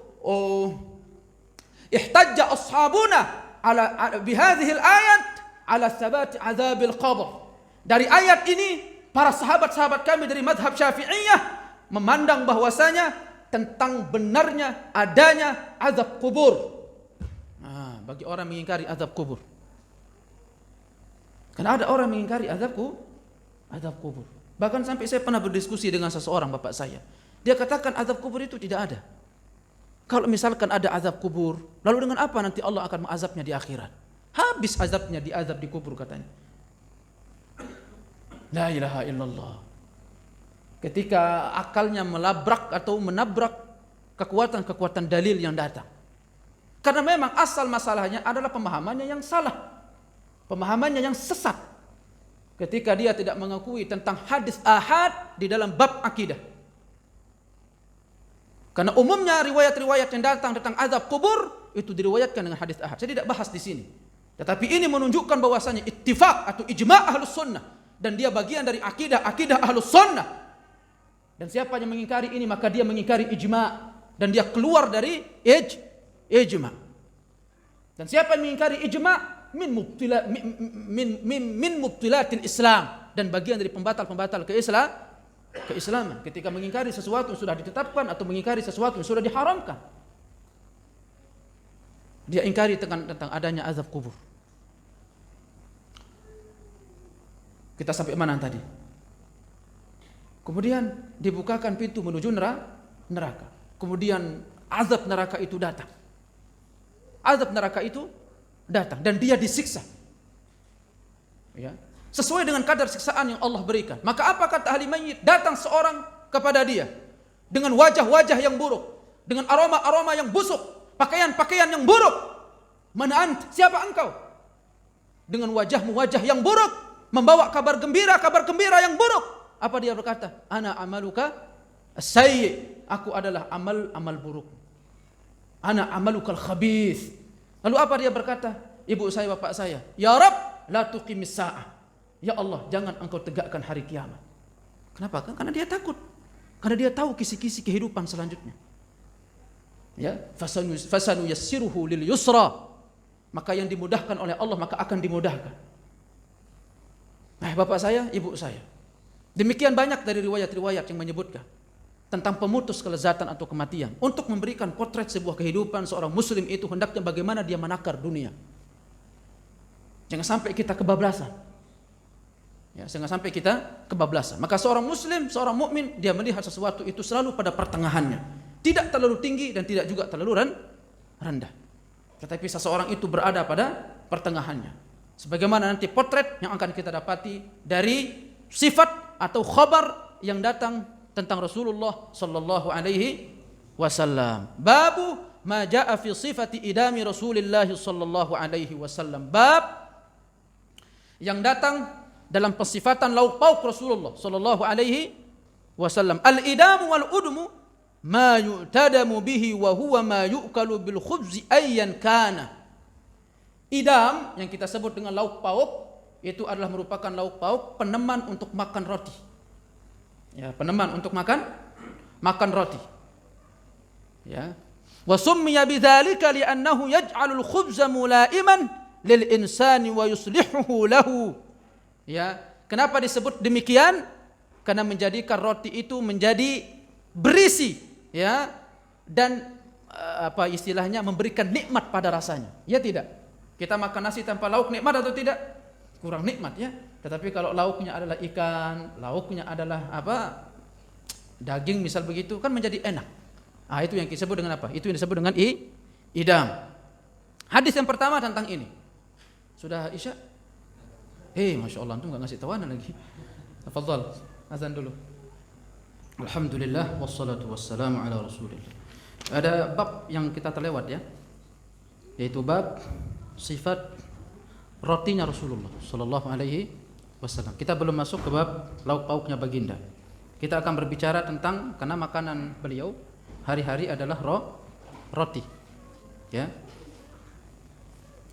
ihtajja ashabuna ala bihadhihi al-ayat ala thabat azab al-qabr. Dari ayat ini para sahabat-sahabat kami dari mazhab Syafi'iyah memandang bahwasanya tentang benarnya adanya azab kubur. Bagi orang mengingkari azab kubur. Karena ada orang mengingkari azab kubur. Bahkan sampai saya pernah berdiskusi dengan seseorang bapak saya. Dia katakan azab kubur itu tidak ada. Kalau misalkan ada azab kubur, lalu dengan apa nanti Allah akan mengazabnya di akhirat? Habis azabnya diazab di kubur katanya. La ilaha illallah. Ketika akalnya melabrak atau menabrak kekuatan-kekuatan dalil yang datang. Karena memang asal masalahnya adalah pemahamannya yang salah. Pemahamannya yang sesat. Ketika dia tidak mengakui tentang hadis ahad di dalam bab akidah. Karena umumnya riwayat-riwayat yang datang tentang azab kubur itu diriwayatkan dengan hadis ahad. Saya tidak bahas di sini. Tetapi ini menunjukkan bahwasanya ittifaq atau ijma' ahlus sunnah, dan dia bagian dari akidah ahlus sunnah. Dan siapa yang mengingkari ini maka dia mengingkari ijma', dan dia keluar dari ijma'. Dan siapa yang mengingkari ijma' min mubtilatil Islam, dan bagian dari pembatal-pembatal keislaman ketika mengingkari sesuatu yang sudah ditetapkan atau mengingkari sesuatu yang sudah diharamkan. Dia ingkari tentang adanya azab kubur. Kita sampai mana tadi? Kemudian dibukakan pintu menuju neraka. Kemudian azab neraka itu datang. Azab neraka itu datang dan dia disiksa. Ya, sesuai dengan kadar siksaan yang Allah berikan. Maka apa kata ahli mayyit? Datang seorang kepada dia dengan wajah-wajah yang buruk, dengan aroma-aroma yang busuk, pakaian-pakaian yang buruk. Mana ant? Siapa engkau? Dengan wajah yang buruk, membawa kabar gembira yang buruk. Apa dia berkata? Ana amaluka as-sayyi. Aku adalah amal buruk. Ana amalukal khabith. Lalu apa dia berkata? Ibu saya, bapak saya, ya Rabb, la tuqimis sa'ah. Ya Allah, jangan engkau tegakkan hari kiamat. Kenapa? Karena dia takut. Karena dia tahu kisi-kisi kehidupan selanjutnya. Ya, fasanu yassiruhu lil yusra. Maka yang dimudahkan oleh Allah maka akan dimudahkan. Nah, bapak saya, ibu saya. Demikian banyak dari riwayat-riwayat yang menyebutkan tentang pemutus kelezatan atau kematian. Untuk memberikan potret sebuah kehidupan seorang muslim itu hendaknya bagaimana dia menakar dunia. Jangan sampai kita kebablasan. Ya, jangan sampai kita kebablasan. Maka seorang muslim, seorang mukmin, dia melihat sesuatu itu selalu pada pertengahannya. Tidak terlalu tinggi dan tidak juga terlalu rendah. Tetapi seseorang itu berada pada pertengahannya. Sebagaimana nanti potret yang akan kita dapati dari sifat atau khabar yang datang tentang Rasulullah sallallahu alaihi wasallam. Babu ma jaa fi sifati idami Rasulillah sallallahu alaihi wasallam. Bab yang datang dalam pensifatan lauk pauk Rasulullah sallallahu alaihi wasallam. Al-idamu wal udmu ma yu'tadamu bihi wa huwa ma yu'kalu bil khubzi ayyan kana. Idam yang kita sebut dengan lauk pauk itu adalah merupakan lauk pauk peneman untuk makan roti. Ya, peneman untuk makan roti. Ya. Wa summiya bidzalika li'annahu yaj'alul khubza mulaiman lil insani wa yuslihuhu lahu. Ya, kenapa disebut demikian? Karena menjadikan roti itu menjadi berisi, ya, dan apa istilahnya, memberikan nikmat pada rasanya. Ya tidak? Kita makan nasi tanpa lauk nikmat atau tidak? Kurang nikmat, ya. Tetapi kalau lauknya adalah ikan, lauknya adalah apa? Daging misal begitu, kan menjadi enak. Ah, itu yang disebut dengan apa? Itu yang disebut dengan idam. Hadis yang pertama tentang ini. Sudah Isya? Masya Allah, antum nggak ngasih tawanan lagi. Tafadhal, azan dulu. Alhamdulillah wassalatu wassalamu ala Rasulillah. Ada bab yang kita terlewat, ya, yaitu bab sifat rotinya Rasulullah sallallahu alaihi wasallam. Kita belum masuk ke bab lauk pauknya baginda. Kita akan berbicara tentang, karena makanan beliau hari-hari adalah roti, ya,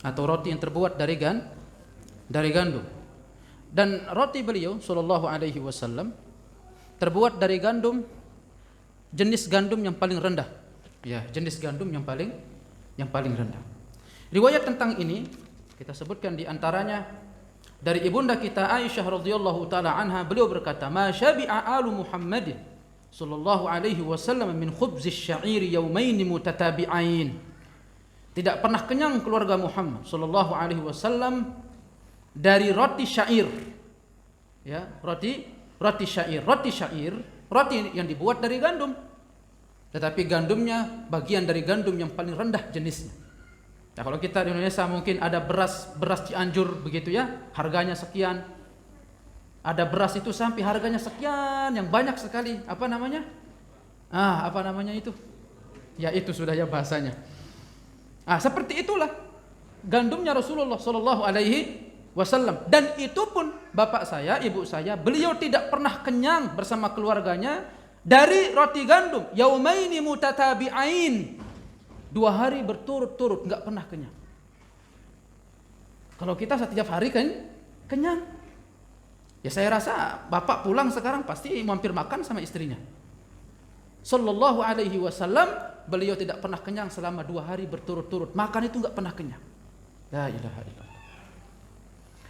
atau roti yang terbuat dari gandum. Dan roti beliau sallallahu alaihi wasallam terbuat dari gandum, jenis gandum yang paling rendah. Ya, jenis gandum yang paling rendah. Riwayat tentang ini kita sebutkan di antaranya dari ibunda kita Aisyah radhiyallahu taala anha, beliau berkata, "Ma syabi'a alu Muhammadin sallallahu alaihi wasallam min khubzis sya'ir yawmain mutatabi'ain." Tidak pernah kenyang keluarga Muhammad sallallahu alaihi wasallam dari roti syair. Ya, roti syair. Roti syair, roti yang dibuat dari gandum. Tetapi gandumnya bagian dari gandum yang paling rendah jenisnya. Nah, kalau kita di Indonesia mungkin ada beras Cianjur begitu, ya, harganya sekian. Ada beras itu sampai harganya sekian, yang banyak sekali. Apa namanya? Apa namanya itu? Ya, itu sudah ya bahasanya. Seperti itulah gandumnya Rasulullah sallallahu alaihi wasallam. Dan itu pun bapak saya, ibu saya, beliau tidak pernah kenyang bersama keluarganya dari roti gandum. Yaumaini mutatabi'ain. 2 hari berturut-turut enggak pernah kenyang. Kalau kita setiap hari kan kenyang. Ya, saya rasa bapak pulang sekarang pasti mampir makan sama istrinya. Sallallahu alaihi wasallam, beliau tidak pernah kenyang selama 2 hari berturut-turut. Makan itu enggak pernah kenyang. La ilaha illallah.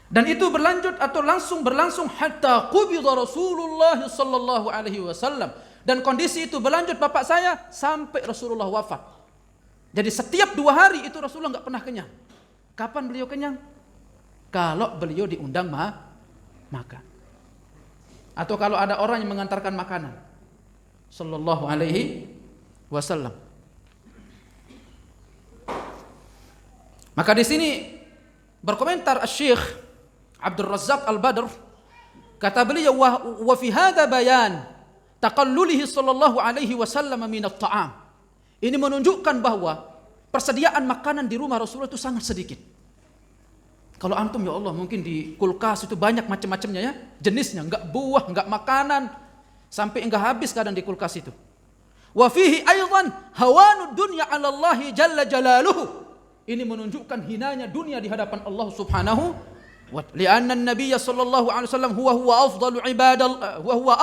Dan itu berlanjut atau berlangsung hatta qubida Rasulullah sallallahu alaihi wasallam. Dan kondisi itu berlanjut bapak saya sampai Rasulullah wafat. Jadi setiap 2 hari itu Rasulullah enggak pernah kenyang. Kapan beliau kenyang? Kalau beliau diundang makan. Atau kalau ada orang yang mengantarkan makanan, sallallahu alaihi wasallam. Maka di sini berkomentar Asy-Syaikh Abdul Razzaq Al-Badr, kata beliau, wa fi hadza bayan taqallulihi sallallahu alaihi wasallam min at-ta'am. Ini menunjukkan bahwa persediaan makanan di rumah Rasulullah itu sangat sedikit. Kalau antum ya Allah mungkin di kulkas itu banyak macam-macamnya ya, jenisnya, enggak buah, enggak makanan, sampai enggak habis kadang di kulkas itu. Wa fihi aidan hawanud dunya 'ala Allah jalla jalaluhu. Ini menunjukkan hinanya dunia di hadapan Allah Subhanahu wa ta'ala. Lianna an-nabiy sallallahu alaihi wasallam huwa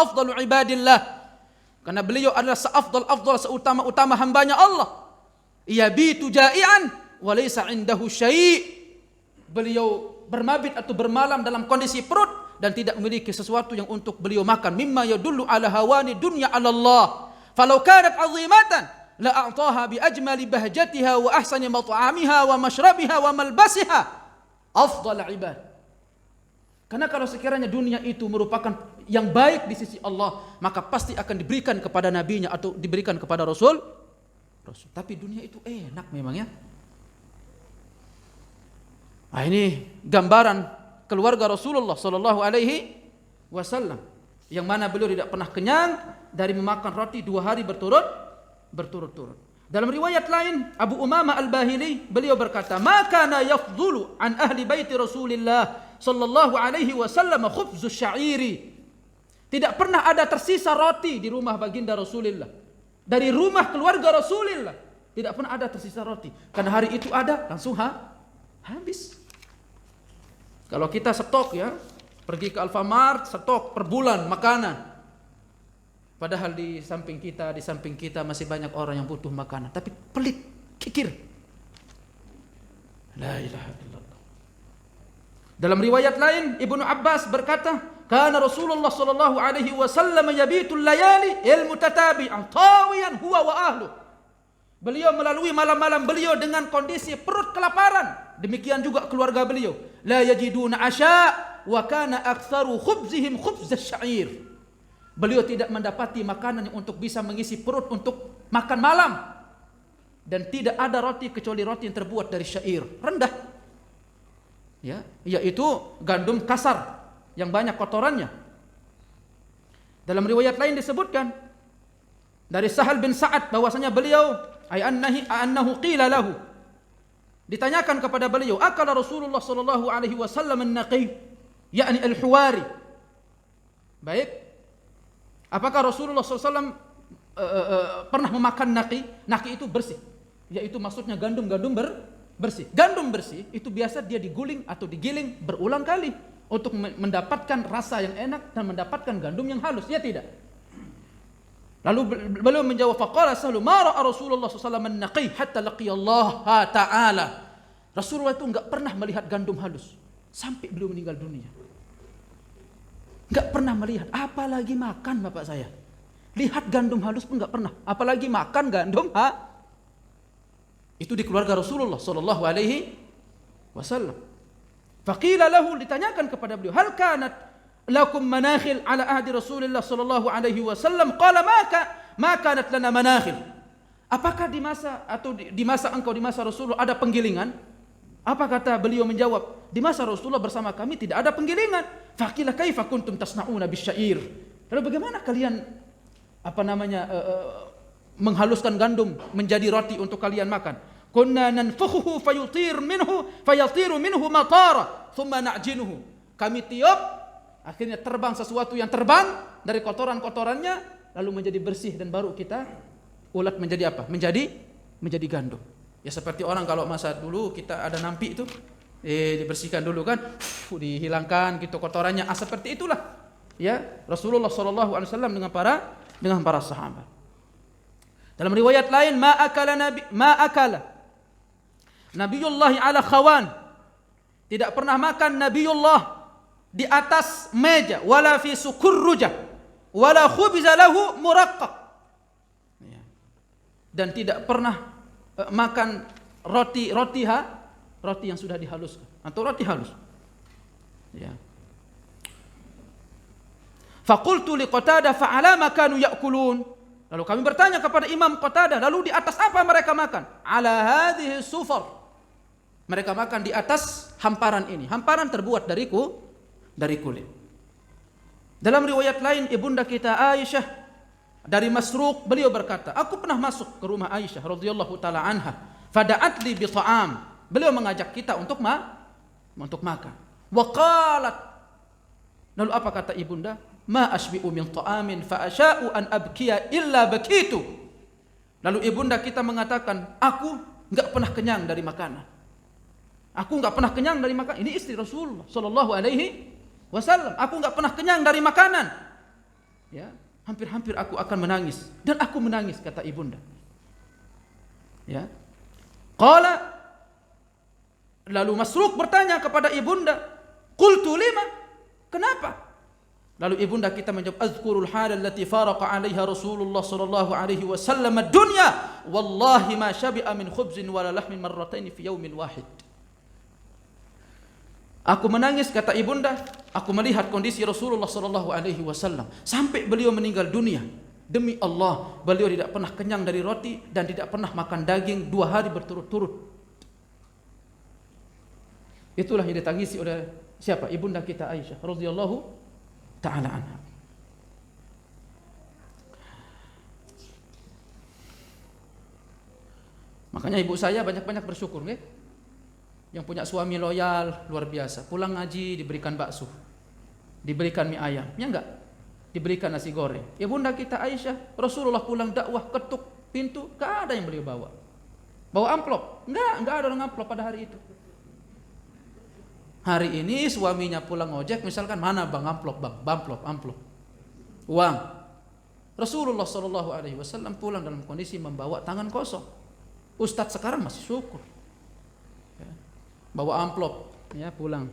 afdalu ibadillah. Karena beliau adalah seafdal seutama hambanya Allah. Yabitu ja'ian wa laysa 'indahu syai'. Beliau bermabit atau bermalam dalam kondisi perut dan tidak memiliki sesuatu yang untuk beliau makan. Mimma yadullu ala hawani dunya 'ala Allah. Falau kanat 'azimatan la a'taha bi ajmali bahjatiha wa ahsani mat'amiha wa mashrabiha wa malbasiha afdal ibad. Karena kalau sekiranya dunia itu merupakan yang baik di sisi Allah, maka pasti akan diberikan kepada nabinya atau diberikan kepada Rasul. Tapi dunia itu enak memang ya. Nah, ini gambaran keluarga Rasulullah sallallahu alaihi wasallam yang mana beliau tidak pernah kenyang dari memakan roti 2 hari berturut-turut. Dalam riwayat lain Abu Umamah Al-Bahili beliau berkata, "Ma kana yafdhulu an ahli baiti Rasulillah sallallahu alaihi wasallam khubzus sya'iri." Tidak pernah ada tersisa roti di rumah baginda Rasulullah. Dari rumah keluarga Rasulullah tidak pernah ada tersisa roti. Karena hari itu ada langsung habis. Kalau kita stok ya, pergi ke Alfamart stok per bulan makanan. Padahal di samping kita masih banyak orang yang butuh makanan, tapi pelit, kikir. La ilaha illallah. Dalam riwayat lain Ibnu Abbas berkata, "Kana Rasulullah sallallahu alaihi wasallam yabitul layali al-mutatabi'an tawiyan huwa wa ahlu." Beliau melalui malam-malam beliau dengan kondisi perut kelaparan. Demikian juga keluarga beliau. La yajiduna asya' wa kana aktsaru khubzihim khubz asy-sya'ir. Beliau tidak mendapati makanan yang untuk bisa mengisi perut untuk makan malam. Dan tidak ada roti kecuali roti yang terbuat dari syair, rendah. Ya, yaitu gandum kasar yang banyak kotorannya. Dalam riwayat lain disebutkan dari Sahal bin Sa'ad bahwasanya beliau annahu qila lahu, ditanyakan kepada beliau, akala Rasulullah sallallahu alaihi wasallam an-naqi, yakni al-huwari. Baik, apakah Rasulullah SAW pernah memakan naqi? Naqi itu bersih, yaitu maksudnya gandum bersih. Gandum bersih itu biasa dia diguling atau digiling berulang kali untuk mendapatkan rasa yang enak dan mendapatkan gandum yang halus, ya tidak? Lalu beliau menjawab, faqala Sahlu ma ra'a Rasulullah SAW an-naqi hatta laqiya Allah Ta'ala. Rasulullah itu enggak pernah melihat gandum halus sampai beliau meninggal dunia. Enggak pernah melihat, apalagi makan bapak saya. Lihat gandum halus pun enggak pernah, apalagi makan gandum itu di keluarga Rasulullah sallallahu alaihi wasallam. Faqila lahu, ditanyakan kepada beliau, hal kanat lakum manakhil ala ahdi Rasulullah sallallahu alaihi wasallam? Qala ma kanat lana manakhil. Apakah di masa engkau di masa Rasulullah ada penggilingan? Apa kata beliau menjawab, di masa Rasulullah bersama kami tidak ada penggilingan. Faqila kaifa kuntum tasna'una bisyair? Lalu bagaimana kalian menghaluskan gandum menjadi roti untuk kalian makan? Kunna nanfukhuhu fayatiru minhu matara thumma na'jinuhu. Kami tiup, akhirnya terbang sesuatu yang terbang dari kotoran-kotorannya, lalu menjadi bersih dan baru kita ulat menjadi apa? Menjadi gandum. Ya seperti orang kalau masa dulu kita ada nampi itu, dibersihkan dulu kan, dihilangkan gitu kotorannya. Seperti itulah ya Rasulullah sallallahu alaihi wasallam dengan para sahabat. Dalam riwayat lain, ma akala Nabiullah ala khawan. Tidak pernah makan Nabiullah di atas meja, wala fi sukurrujah, wala khubza lahu muraqqaq. Dan tidak pernah makan roti yang sudah dihaluskan atau roti halus. Ya. Faqultu li Qatadah fa'ala ma kanu ya'kulun. Lalu kami bertanya kepada Imam Qatadah, lalu di atas apa mereka makan? Ala hadhihi sufar. Mereka makan di atas hamparan ini. Hamparan terbuat dari kulit. Dalam riwayat lain ibunda kita Aisyah dari Masruq, beliau berkata, aku pernah masuk ke rumah Aisyah radhiyallahu taala anha, fada'at li bi ta'am. Beliau mengajak kita untuk makan. Wa qalat, lalu apa kata ibunda? Ma ashbi'u min ta'amin fa asya'u an abkiya illa bakitu. Lalu ibunda kita mengatakan, aku enggak pernah kenyang dari makanan. Aku enggak pernah kenyang dari makanan. Ini istri Rasulullah sallallahu alaihi wasallam. Aku enggak pernah kenyang dari makanan. Ya, hampir-hampir aku akan menangis, dan aku menangis, kata ibunda. Ya. Qala, lalu Masruq bertanya kepada ibunda, qultu lima? Kenapa? Lalu ibunda kita menjawab, azkurul hal allati faraqa 'alaiha Rasulullah sallallahu alaihi wasallam ad-dunya, wallahi ma syabi'a min khubzin wala lahmin marrataini fi yaumin wahid. Aku menangis, kata ibunda, aku melihat kondisi Rasulullah sallallahu alaihi wasallam sampai beliau meninggal dunia. Demi Allah, beliau tidak pernah kenyang dari roti dan tidak pernah makan daging 2 hari berturut-turut. Itulah yang ditangisi oleh siapa? Ibunda kita Aisyah radhiyallahu ta'ala anha. Makanya ibu saya banyak-banyak bersyukur, nggih. Yang punya suami loyal luar biasa. Pulang ngaji diberikan bakso, diberikan mie ayam, ya enggak? Diberikan nasi goreng. Ibunda kita Aisyah, Rasulullah pulang dakwah ketuk pintu, enggak ada yang beliau bawa. Bawa amplop? Enggak ada orang amplop pada hari itu. Hari ini suaminya pulang ojek, misalkan, mana bang amplop, bang, amplop, uang. Rasulullah sallallahu alaihi wasallam pulang dalam kondisi membawa tangan kosong. Ustadz sekarang masih syukur, ya, bawa amplop, ya, pulang.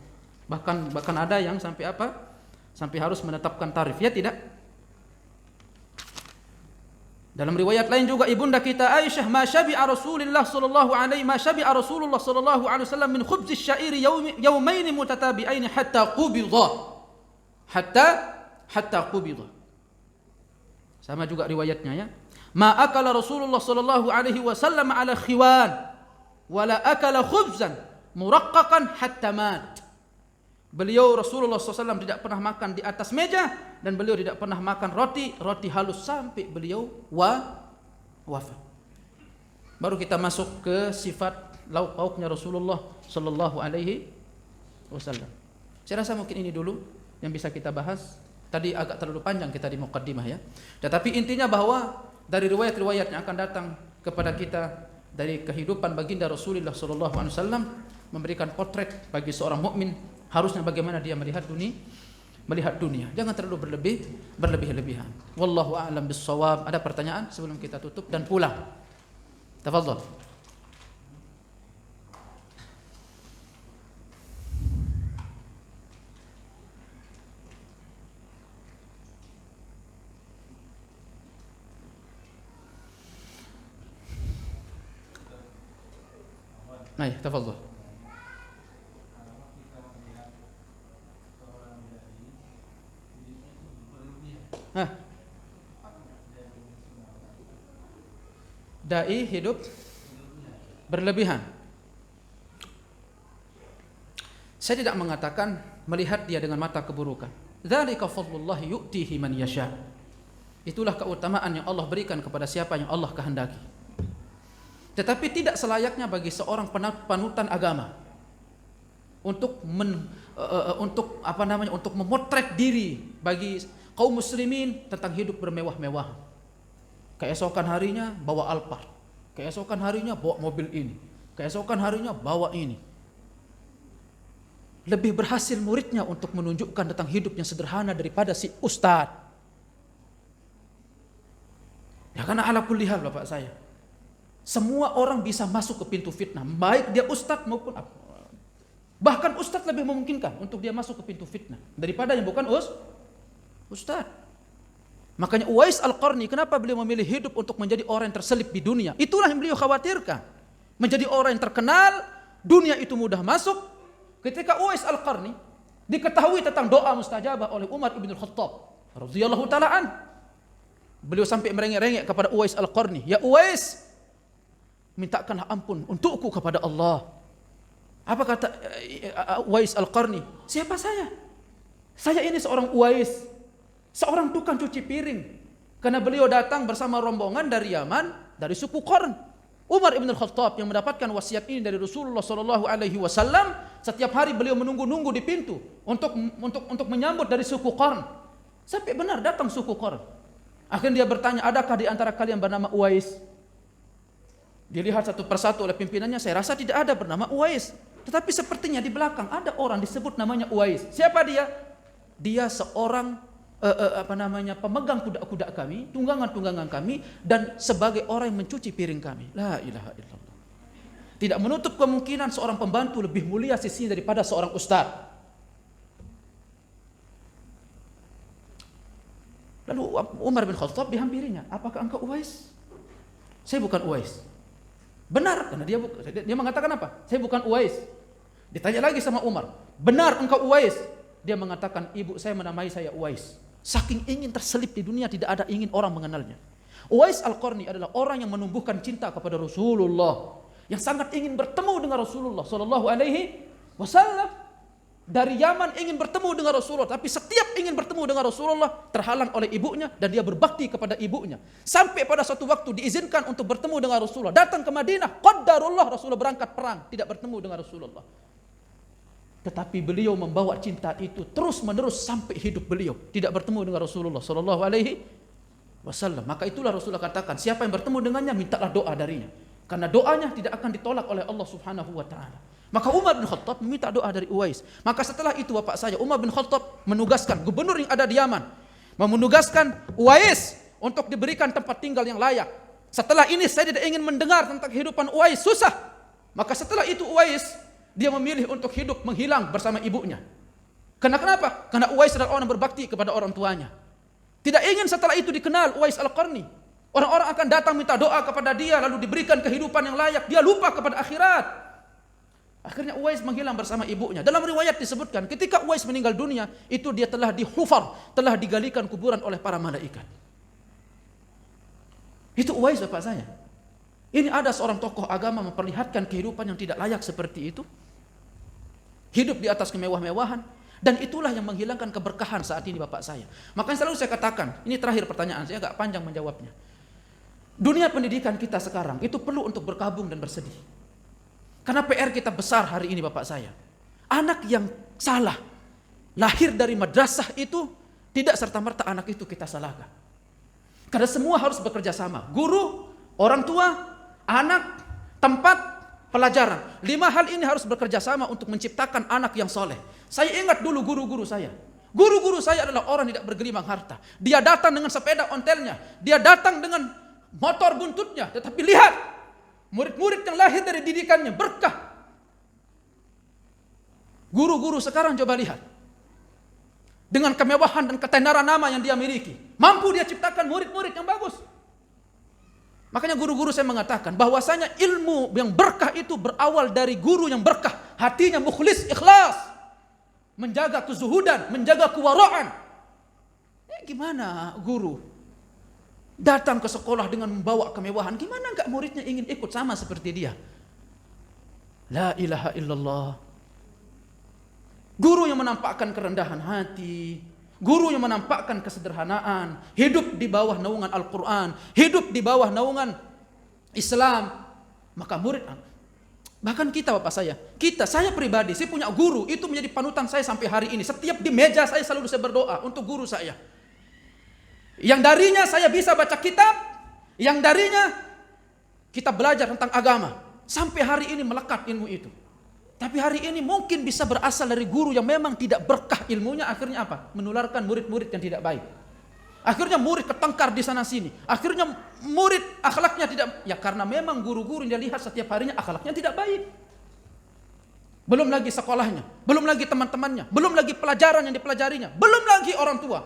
Bahkan ada yang sampai apa? Sampai harus menetapkan tarif, ya tidak? Dalam riwayat lain juga ibunda kita Aisyah, ma syabi'a Rasulullah sallallahu alaihi wasallam min khubz asy-sya'iri yawmain mutatabi'ain hatta qubidha. Hatta qubidha. Sama juga riwayatnya, ya. Ma akala Rasulullah sallallahu alaihi wasallam ala khiwan wala akala khubzan muraqqaqan hatta mat. Beliau Rasulullah SAW tidak pernah makan di atas meja, dan beliau tidak pernah makan roti halus sampai beliau wafat. Baru kita masuk ke sifat lauk pauknya Rasulullah sallallahu alaihi wasallam. Saya rasa mungkin ini dulu yang bisa kita bahas. Tadi agak terlalu panjang kita di muqaddimah, ya. Tetapi intinya bahwa dari riwayat-riwayat yang akan datang kepada kita dari kehidupan baginda Rasulullah sallallahu alaihi wasallam memberikan potret bagi seorang mukmin harusnya bagaimana dia melihat dunia. Jangan terlalu berlebih-lebihan. Wallahu a'lam bis-shawab. Ada pertanyaan sebelum kita tutup dan pulang? Tafadhal. Baik, tafadhal. Dai hidup berlebihan. Saya tidak mengatakan melihat dia dengan mata keburukan. Dzalika fadlullahi yu'tihi man yasha. Itulah keutamaan yang Allah berikan kepada siapa yang Allah kehendaki. Tetapi tidak selayaknya bagi seorang panutan agama untuk memotret diri bagi kaum muslimin tentang hidup bermewah-mewah. Keesokan harinya bawa Alphard, keesokan harinya bawa mobil ini, keesokan harinya bawa ini. Lebih berhasil muridnya untuk menunjukkan tentang hidup yang sederhana daripada si ustadz. Ya, karena ala kulli hal, Bapak saya, semua orang bisa masuk ke pintu fitnah, baik dia ustadz maupun apa. Bahkan ustadz lebih memungkinkan untuk dia masuk ke pintu fitnah daripada yang bukan ustadz. Makanya Uwais Al-Qarni, kenapa beliau memilih hidup untuk menjadi orang yang terselip di dunia? Itulah yang beliau khawatirkan. Menjadi orang yang terkenal, dunia itu mudah masuk. Ketika Uwais Al-Qarni diketahui tentang doa mustajabah oleh Umar ibn Khattab, radhiyallahu taala an. Beliau sampai merengek-rengek kepada Uwais Al-Qarni, "Ya Uwais, mintakanlah ampun untukku kepada Allah." Apa kata Uwais Al-Qarni? "Siapa saya? Saya ini seorang Uwais, seorang tukang cuci piring." Karena beliau datang bersama rombongan dari Yaman, dari suku Qarn. Umar ibn al-Khattab yang mendapatkan wasiat ini dari Rasulullah sallallahu alaihi wasallam, setiap hari beliau menunggu-nunggu di pintu untuk menyambut dari suku Qarn. Sampai benar datang suku Qarn. Akhirnya dia bertanya, "Adakah di antara kalian bernama Uwais?" Dilihat satu persatu oleh pimpinannya, saya rasa tidak ada bernama Uwais. Tetapi sepertinya di belakang ada orang disebut namanya Uwais. Siapa dia? Dia seorang pemegang kuda-kuda kami, tunggangan-tunggangan kami, dan sebagai orang yang mencuci piring kami. La ilaha illallah. Tidak menutup kemungkinan seorang pembantu lebih mulia sisinya daripada seorang ustaz. Lalu Umar bin Khattab dihampirinya, "Apakah engkau Uwais?" "Saya bukan Uwais." Benar, karena dia mengatakan apa? "Saya bukan Uwais." Ditanya lagi sama Umar, "Benar engkau Uwais?" Dia mengatakan, "Ibu saya menamai saya Uwais." Saking ingin terselip di dunia, tidak ada ingin orang mengenalnya. Uwais Al-Qarni adalah orang yang menumbuhkan cinta kepada Rasulullah, yang sangat ingin bertemu dengan Rasulullah sallallahu alaihi wasallam. Dari Yaman ingin bertemu dengan Rasulullah, tapi setiap ingin bertemu dengan Rasulullah terhalang oleh ibunya, dan dia berbakti kepada ibunya. Sampai pada suatu waktu diizinkan untuk bertemu dengan Rasulullah, datang ke Madinah, qadarullah Rasulullah berangkat perang, tidak bertemu dengan Rasulullah. Tetapi beliau membawa cinta itu terus menerus sampai hidup beliau, tidak bertemu dengan Rasulullah sallallahu alaihi wasallam. Maka itulah Rasulullah katakan, siapa yang bertemu dengannya mintalah doa darinya, karena doanya tidak akan ditolak oleh Allah Subhanahu wa taala. Maka Umar bin Khattab meminta doa dari Uwais. Maka setelah itu bapak saya Umar bin Khattab menugaskan gubernur yang ada di Yaman, menugaskan Uwais untuk diberikan tempat tinggal yang layak. Setelah ini saya tidak ingin mendengar tentang kehidupan Uwais, susah. Maka setelah itu Uwais dia memilih untuk hidup menghilang bersama ibunya. Kenapa? Karena Uwais adalah orang yang berbakti kepada orang tuanya. Tidak ingin setelah itu dikenal Uwais Al-Qarni. Orang-orang akan datang minta doa kepada dia, lalu diberikan kehidupan yang layak. Dia lupa kepada akhirat. Akhirnya Uwais menghilang bersama ibunya. Dalam riwayat disebutkan, ketika Uwais meninggal dunia, itu dia telah dihufar, telah digalikan kuburan oleh para malaikat. Itu Uwais bapak saya. Ini ada seorang tokoh agama memperlihatkan kehidupan yang tidak layak seperti itu. Hidup di atas kemewah-mewahan. Dan itulah yang menghilangkan keberkahan saat ini bapak saya. Makanya selalu saya katakan, ini terakhir pertanyaan, saya agak panjang menjawabnya. Dunia pendidikan kita sekarang itu perlu untuk berkabung dan bersedih. Karena PR kita besar hari ini bapak saya. Anak yang salah, lahir dari madrasah itu, tidak serta-merta anak itu kita salahkan. Karena semua harus bekerja sama. Guru, orang tua, anak, tempat, pelajaran. 5 hal ini harus bekerja sama untuk menciptakan anak yang soleh. Saya ingat dulu guru-guru saya. Guru-guru saya adalah orang tidak bergelimang harta. Dia datang dengan sepeda ontelnya. Dia datang dengan motor buntutnya. Tetapi lihat, murid-murid yang lahir dari didikannya berkah. Guru-guru sekarang coba lihat. Dengan kemewahan dan ketenaran nama yang dia miliki, mampu dia ciptakan murid-murid yang bagus. Makanya guru-guru saya mengatakan bahwasanya ilmu yang berkah itu berawal dari guru yang berkah, hatinya mukhlis, ikhlas, menjaga kezuhudan, menjaga kewaraan. Gimana guru datang ke sekolah dengan membawa kemewahan, gimana enggak muridnya ingin ikut sama seperti dia? La ilaha illallah. Guru yang menampakkan kerendahan hati, guru yang menampakkan kesederhanaan, hidup di bawah naungan Al-Quran, hidup di bawah naungan Islam, maka murid, bahkan kita bapak saya pribadi, saya punya guru, itu menjadi panutan saya sampai hari ini. Setiap di meja saya selalu berdoa untuk guru saya. Yang darinya saya bisa baca kitab, yang darinya kita belajar tentang agama. Sampai hari ini melekat ilmu itu. Tapi hari ini mungkin bisa berasal dari guru yang memang tidak berkah ilmunya, akhirnya apa? Menularkan murid-murid yang tidak baik. Akhirnya murid ketengkar di sana sini. Akhirnya murid akhlaknya tidak, ya karena memang guru-guru yang dia lihat setiap harinya akhlaknya tidak baik. Belum lagi sekolahnya, belum lagi teman-temannya, belum lagi pelajaran yang dipelajarinya, belum lagi orang tua.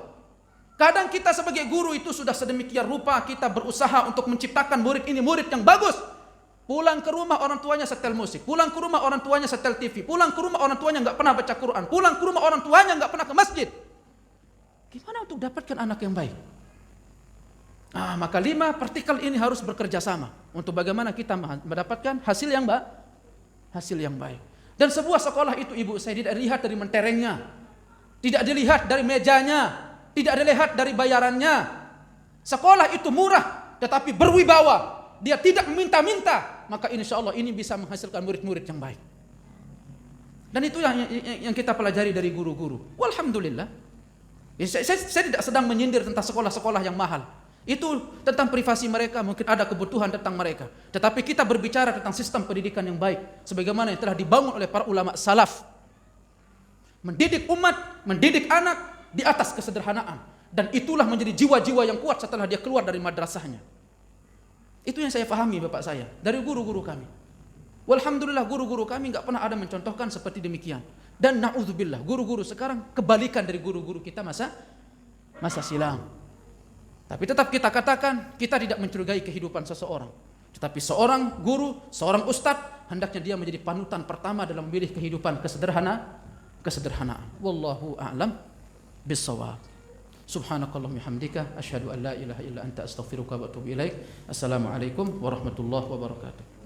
Kadang kita sebagai guru itu sudah sedemikian rupa kita berusaha untuk menciptakan murid ini murid yang bagus. Pulang ke rumah orang tuanya setel musik, pulang ke rumah orang tuanya setel TV, pulang ke rumah orang tuanya nggak pernah baca Quran, pulang ke rumah orang tuanya nggak pernah ke masjid. Gimana untuk dapatkan anak yang baik? Maka 5 partikel ini harus bekerja sama untuk bagaimana kita mendapatkan hasil yang baik. Dan sebuah sekolah itu, ibu, saya tidak dilihat dari menterengnya, tidak dilihat dari mejanya, tidak dilihat dari bayarannya. Sekolah itu murah tetapi berwibawa, dia tidak meminta-minta, maka insya Allah ini bisa menghasilkan murid-murid yang baik. Dan itu yang kita pelajari dari guru-guru. Walhamdulillah. Saya tidak sedang menyindir tentang sekolah-sekolah yang mahal. Itu tentang privasi mereka, mungkin ada kebutuhan tentang mereka. Tetapi kita berbicara tentang sistem pendidikan yang baik, sebagaimana yang telah dibangun oleh para ulama salaf. Mendidik umat, mendidik anak di atas kesederhanaan. Dan itulah menjadi jiwa-jiwa yang kuat setelah dia keluar dari madrasahnya. Itu yang saya pahami bapak saya, dari guru-guru kami. Walhamdulillah guru-guru kami enggak pernah ada mencontohkan seperti demikian. Dan na'udzubillah, guru-guru sekarang kebalikan dari guru-guru kita masa silam. Tapi tetap kita katakan, kita tidak mencurigai kehidupan seseorang. Tetapi seorang guru, seorang ustadz, hendaknya dia menjadi panutan pertama dalam memilih kehidupan kesederhanaan. Wallahu a'lam bissawab. Subhanakallahumma hamdika asyhadu an la ilaha illa anta astaghfiruka wa atubu ilaik. Assalamualaikum warahmatullahi wabarakatuh.